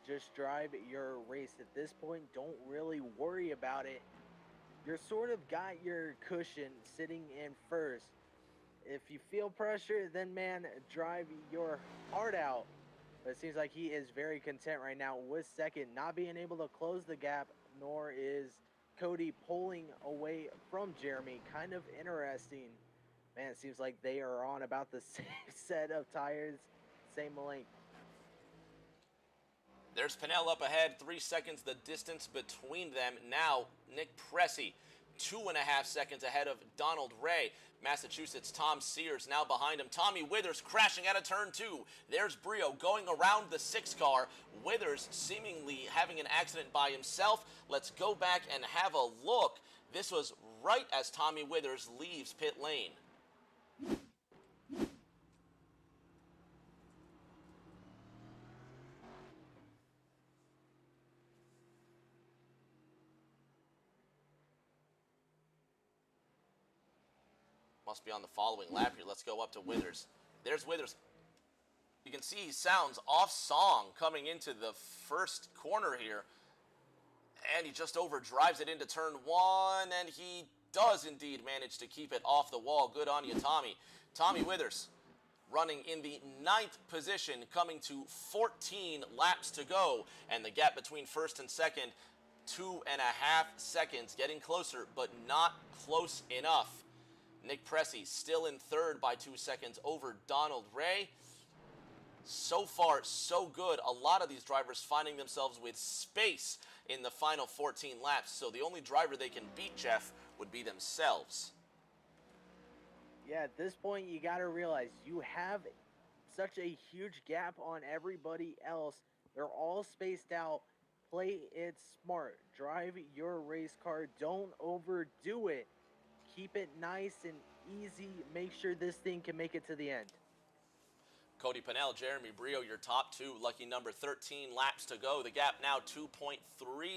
Just drive your race. At this point, don't really worry about it. You're sort of got your cushion sitting in first. If you feel pressure, then man, drive your heart out. But it seems like he is very content right now with second, not being able to close the gap, nor is Cody pulling away from Jeremy. Kind of interesting. Man, it seems like they are on about the same set of tires, same length. There's Pennell up ahead, 3 seconds the distance between them. Now, Nick Pressey, 2.5 seconds ahead of Donald Ray. Massachusetts' Tom Sears now behind him. Tommy Withers crashing out of turn 2. There's Brio going around the 6 car. Withers seemingly having an accident by himself. Let's go back and have a look. This was right as Tommy Withers leaves pit lane. Must be on the following lap here. Let's go up to Withers. There's Withers. You can see he sounds off song coming into the first corner here. And he just overdrives it into turn 1, and he does indeed manage to keep it off the wall. Good on you, Tommy. Tommy Withers running in the 9th position, coming to 14 laps to go. And the gap between first and second, 2.5 seconds. Getting closer, but not close enough. Nick Pressey still in third by 2 seconds over Donald Ray. So far, so good. A lot of these drivers finding themselves with space in the final 14 laps. So the only driver they can beat, Jeff, would would be themselves. Yeah, at this point, you got to realize you have such a huge gap on everybody else. They're all spaced out. Play it smart. Drive your race car. Don't overdo it. Keep it nice and easy. Make sure this thing can make it to the end. Cody Pennell, Jeremy Brio, your top two. Lucky number 13 laps to go. The gap now 2.3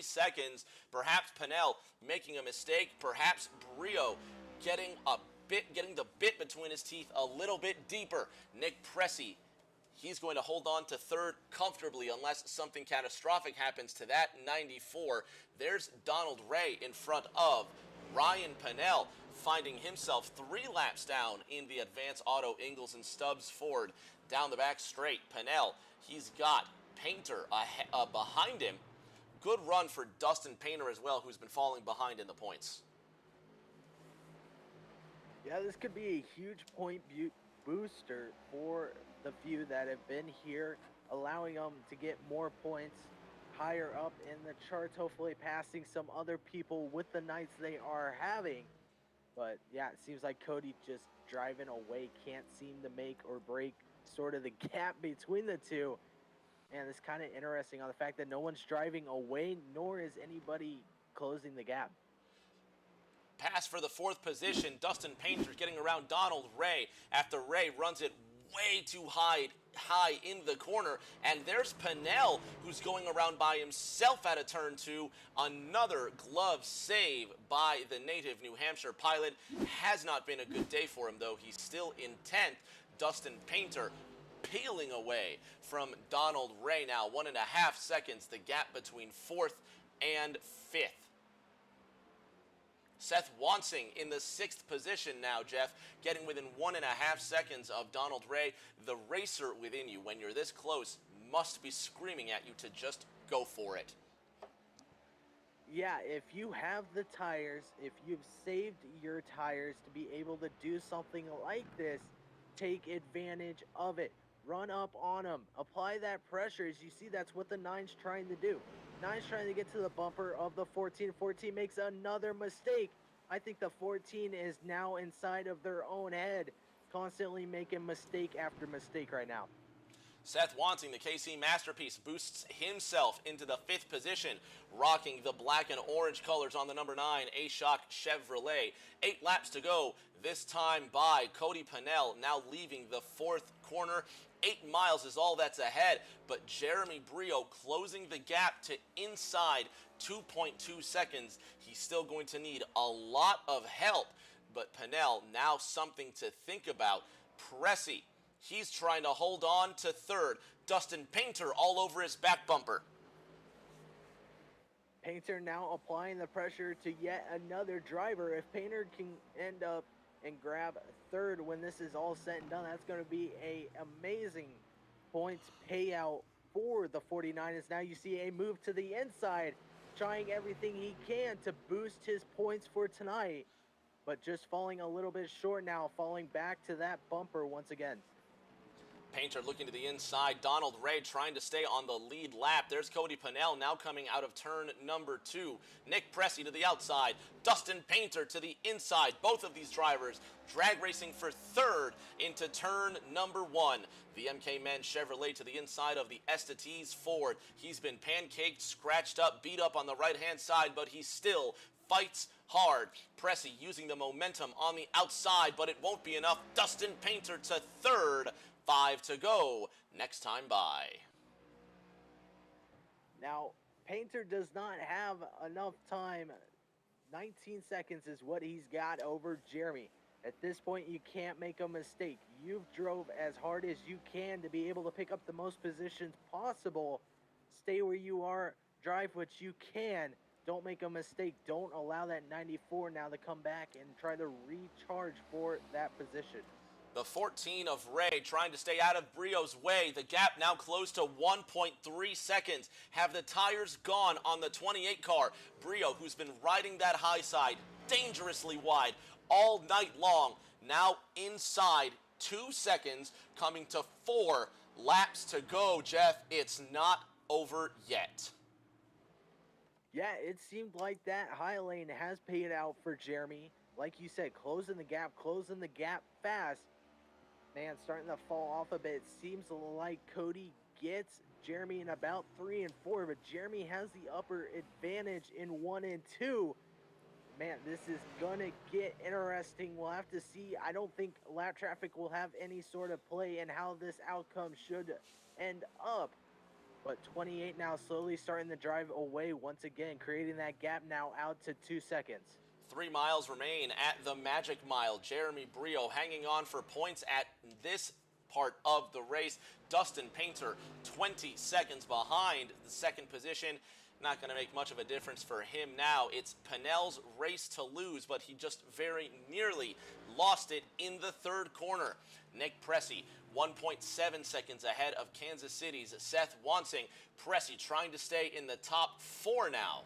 seconds. Perhaps Pennell making a mistake. Perhaps Brio getting the bit between his teeth a little bit deeper. Nick Pressey, he's going to hold on to third comfortably unless something catastrophic happens to that 94. There's Donald Ray in front of Ryan Pennell, finding himself 3 laps down in the Advance Auto Ingalls and Stubbs Ford. Down the back straight, Pennell, he's got Painter behind him. Good run for Dustin Painter as well, who's been falling behind in the points. Yeah, this could be a huge point booster for the few that have been here, allowing them to get more points higher up in the charts, hopefully passing some other people with the nights they are having. But yeah, it seems like Cody just driving away, can't seem to make or break sort of the gap between the two. And it's kind of interesting on the fact that no one's driving away, nor is anybody closing the gap. Pass for the 4th position. Dustin Painter getting around Donald Ray after Ray runs it way too high in the corner. And there's Pennell, who's going around by himself at a turn 2. Another glove save by the native New Hampshire pilot. Has not been a good day for him, though. He's still in 10th. Dustin Painter peeling away from Donald Ray now. 1.5 seconds, the gap between 4th and 5th. Seth Wansing in the 6th position now, Jeff, getting within 1.5 seconds of Donald Ray. The racer within you, when you're this close, must be screaming at you to just go for it. Yeah, if you have the tires, if you've saved your tires to be able to do something like this, take advantage of it. Run up on them. Apply that pressure. As you see, that's what the 9's trying to do. 9's trying to get to the bumper of the 14. 14 makes another mistake. I think the 14 is now inside of their own head, constantly making mistake after mistake right now. Seth Wansing, the KC masterpiece, boosts himself into the 5th position, rocking the black and orange colors on the number 9 A-Shock Chevrolet. 8 laps to go, this time by Cody Pennell, now leaving the 4th corner. 8 miles is all that's ahead, but Jeremy Brio closing the gap to inside 2.2 seconds. He's still going to need a lot of help, but Pennell now something to think about. Pressey, he's trying to hold on to 3rd. Dustin Painter all over his back bumper. Painter now applying the pressure to yet another driver. If Painter can end up and grab 3rd when this is all said and done, that's going to be a amazing points payout for the 49ers. Now you see a move to the inside, trying everything he can to boost his points for tonight, but just falling a little bit short now, falling back to that bumper once again. Painter looking to the inside. Donald Ray trying to stay on the lead lap. There's Cody Pennell now coming out of turn number 2. Nick Pressey to the outside. Dustin Painter to the inside. Both of these drivers drag racing for 3rd into turn number 1. The MK Men Chevrolet to the inside of the Estates Ford. He's been pancaked, scratched up, beat up on the right-hand side, but he still fights hard. Pressey using the momentum on the outside, but it won't be enough. Dustin Painter to 3rd. 5 to go, next time by. Now, Painter does not have enough time. 19 seconds is what he's got over Jeremy. At this point, you can't make a mistake. You've drove as hard as you can to be able to pick up the most positions possible. Stay where you are, drive what you can. Don't make a mistake. Don't allow that 94 now to come back and try to recharge for that position. The 14 of Ray trying to stay out of Brio's way. The gap now close to 1.3 seconds. Have the tires gone on the 28 car. Brio, who's been riding that high side dangerously wide all night long, now inside 2 seconds, coming to 4 laps to go. Jeff, it's not over yet. Yeah, it seemed like that high lane has paid out for Jeremy. Like you said, closing the gap fast. Man, starting to fall off a bit. Seems like Cody gets Jeremy in about 3 and 4, but Jeremy has the upper advantage in 1 and 2. Man, this is gonna get interesting. We'll have to see. I don't think lap traffic will have any sort of play in how this outcome should end up. But 28 now slowly starting to drive away once again, creating that gap now out to 2 seconds. 3 miles remain at the Magic Mile. Jeremy Brio hanging on for points at this part of the race. Dustin Painter 20 seconds behind the second position. Not going to make much of a difference for him now. It's Pennell's race to lose, but he just very nearly lost it in the third corner. Nick Pressey 1.7 seconds ahead of Kansas City's Seth Wansing. Pressey trying to stay in the top 4 now.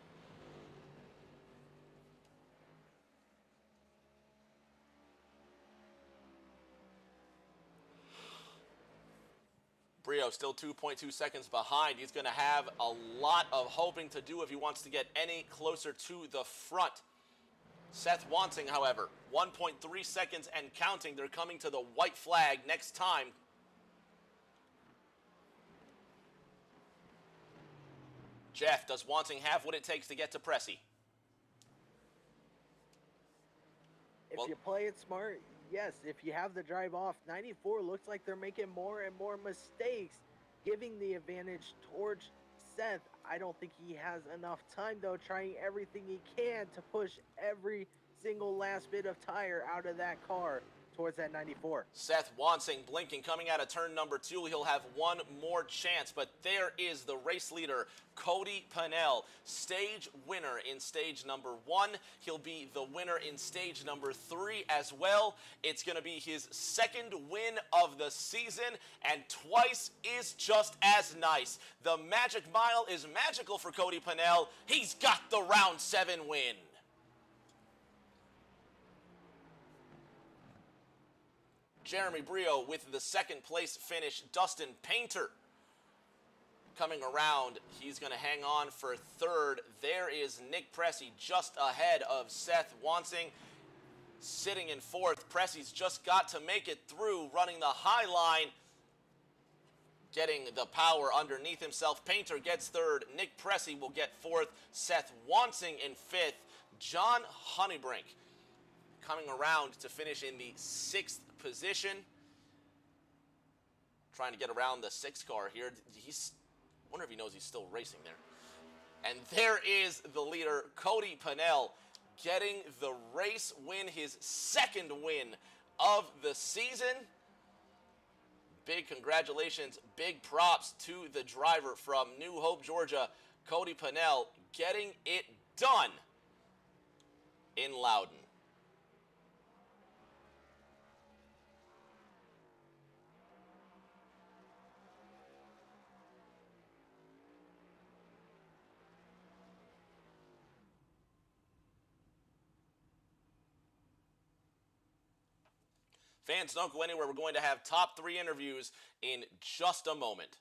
Brio still 2.2 seconds behind. He's going to have a lot of hoping to do if he wants to get any closer to the front. Seth Wansing, however, 1.3 seconds and counting. They're coming to the white flag next time. Jeff, does Wansing have what it takes to get to Pressey? If you play it smart, yes. If you have the drive off, 94 looks like they're making more and more mistakes, giving the advantage towards Seth. I don't think he has enough time, though, trying everything he can to push every single last bit of tire out of that car towards that 94. Seth Wansing blinking coming out of turn number 2. He'll have one more chance, but there is the race leader, Cody Pennell, stage winner in stage number 1. He'll be the winner in stage number 3 as well. It's going to be his second win of the season, and twice is just as nice. The Magic Mile is magical for Cody Pennell. He's got the round 7 win. Jeremy Brio with the second place finish. Dustin Painter coming around. He's going to hang on for third. There is Nick Pressey just ahead of Seth Wansing. Sitting in fourth. Pressey's just got to make it through, running the high line, getting the power underneath himself. Painter gets third. Nick Pressey will get fourth. Seth Wansing in fifth. John Honeybrink coming around to finish in the 6th position. Trying to get around the 6th car here. I wonder if he knows he's still racing there. And there is the leader, Cody Pennell, getting the race win, his second win of the season. Big congratulations, big props to the driver from New Hope, Georgia, Cody Pennell, getting it done in Loudon. Fans, don't go anywhere. We're going to have top 3 interviews in just a moment.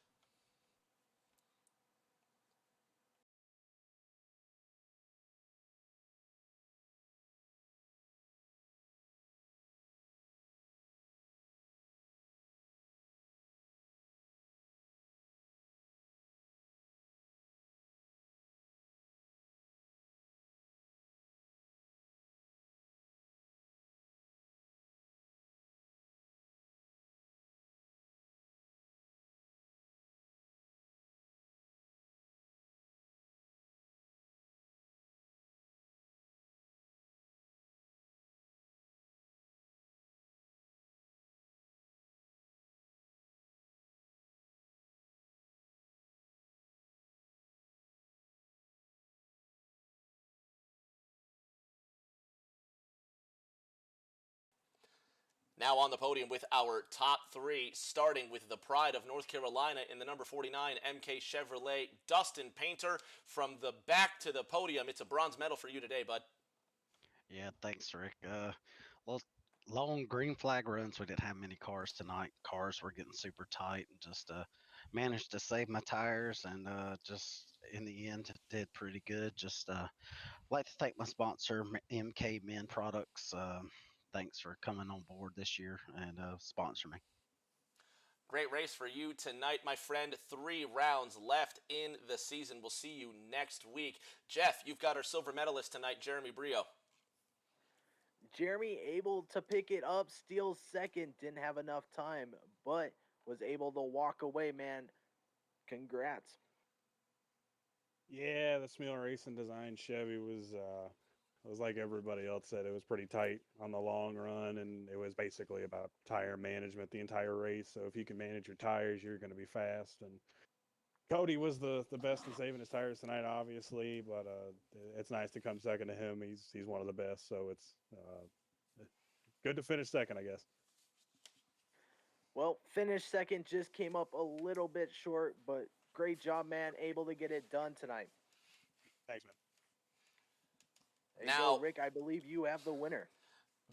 Now on the podium with our top 3, starting with the pride of North Carolina in the number 49 MK Chevrolet, Dustin Painter. From the back to the podium, it's a bronze medal for you today, bud. Yeah, thanks, Rick. Well, long green flag runs, we didn't have many cars tonight. Cars were getting super tight, and just managed to save my tires, and just in the end did pretty good. Just like to thank my sponsor, MK Men Products. Thanks for coming on board this year and sponsor me. Great race for you tonight, my friend. 3 rounds left in the season. We'll see you next week. Jeff, you've got our silver medalist tonight, Jeremy Brio. Jeremy able to pick it up, steals second, didn't have enough time, but was able to walk away, man. Congrats. Yeah, the Smeal Racing Design Chevy was like everybody else said. It was pretty tight on the long run, and it was basically about tire management the entire race. So if you can manage your tires, you're going to be fast. And Cody was the best in saving his tires tonight, obviously, but it's nice to come second to him. He's one of the best, so it's good to finish second, I guess. Well, finished second, just came up a little bit short, but great job, man. Able to get it done tonight. Thanks, man. There Now- you go, Rick. I believe you have the winner.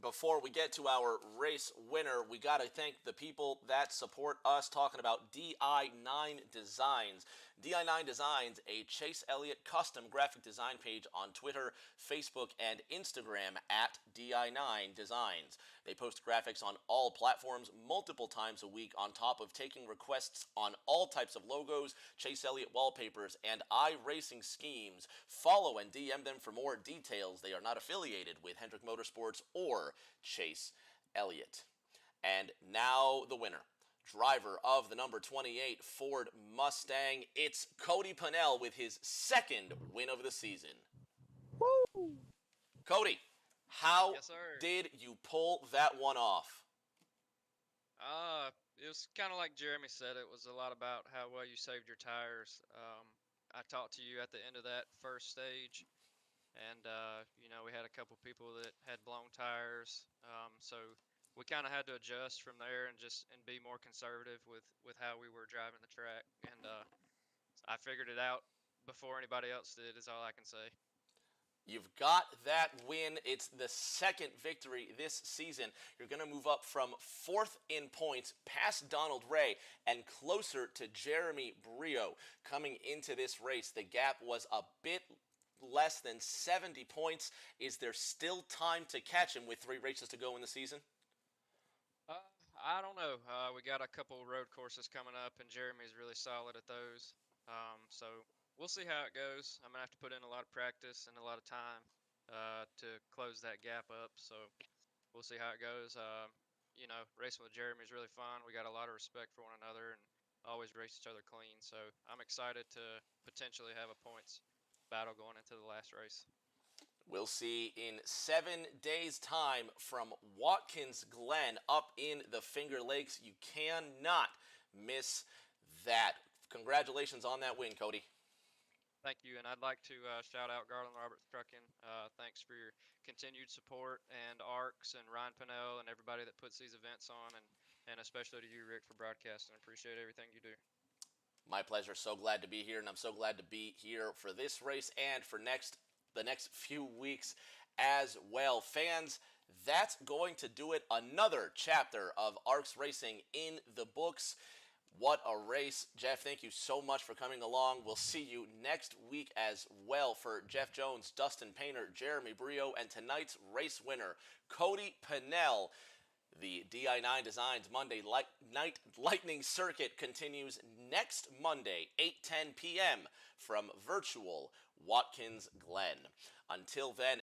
Before we get to our race winner, we got to thank the people that support us, talking about di9 Designs. di9 Designs, a Chase Elliott custom graphic design page on Twitter, Facebook, and Instagram at di9 Designs. They post graphics on all platforms multiple times a week, on top of taking requests on all types of logos, Chase Elliott wallpapers, and iRacing schemes. Follow and DM them for more details. They are not affiliated with Hendrick Motorsports or Chase Elliott. And now the winner, driver of the number 28 Ford Mustang. It's Cody Pennell with his second win of the season. Woo! Cody, how Yes, sir. did you pull that one off? It was kind of like Jeremy said. It was a lot about how well you saved your tires. I talked to you at the end of that first stage, and we had a couple people that had blown tires. So we kind of had to adjust from there and be more conservative with how we were driving the track. And I figured it out before anybody else did. Is all I can say. You've got that win. It's the second victory this season. You're going to move up from 4th in points past Donald Ray and closer to Jeremy Brio. Coming into this race, the gap was a bit less than 70 points. Is there still time to catch him with 3 races to go in the season? I don't know. We got a couple road courses coming up, and Jeremy's really solid at those. So we'll see how it goes. I'm gonna have to put in a lot of practice and a lot of time to close that gap up. So we'll see how it goes. Racing with Jeremy is really fun. We got a lot of respect for one another and always race each other clean. So I'm excited to potentially have a points battle going into the last race. We'll see in 7 days' time from Watkins Glen up in the Finger Lakes. You cannot miss that. Congratulations on that win, Cody. Thank you, and I'd like to shout out Garland Roberts Trucking. Thanks for your continued support, and ARCS and Ryan Pennell and everybody that puts these events on, and especially to you, Rick, for broadcasting. I appreciate everything you do. My pleasure. So glad to be here, and I'm so glad to be here for this race and for the next few weeks as well. Fans, that's going to do it. Another chapter of ARCS Racing in the books. What a race. Jeff, thank you so much for coming along. We'll see you next week as well. For Jeff Jones, Dustin Painter, Jeremy Brio, and tonight's race winner, Cody Pennell. The di9 Designs Monday Night Lightning Circuit continues next Monday, 8:10 p.m. from virtual Watkins Glen. Until then,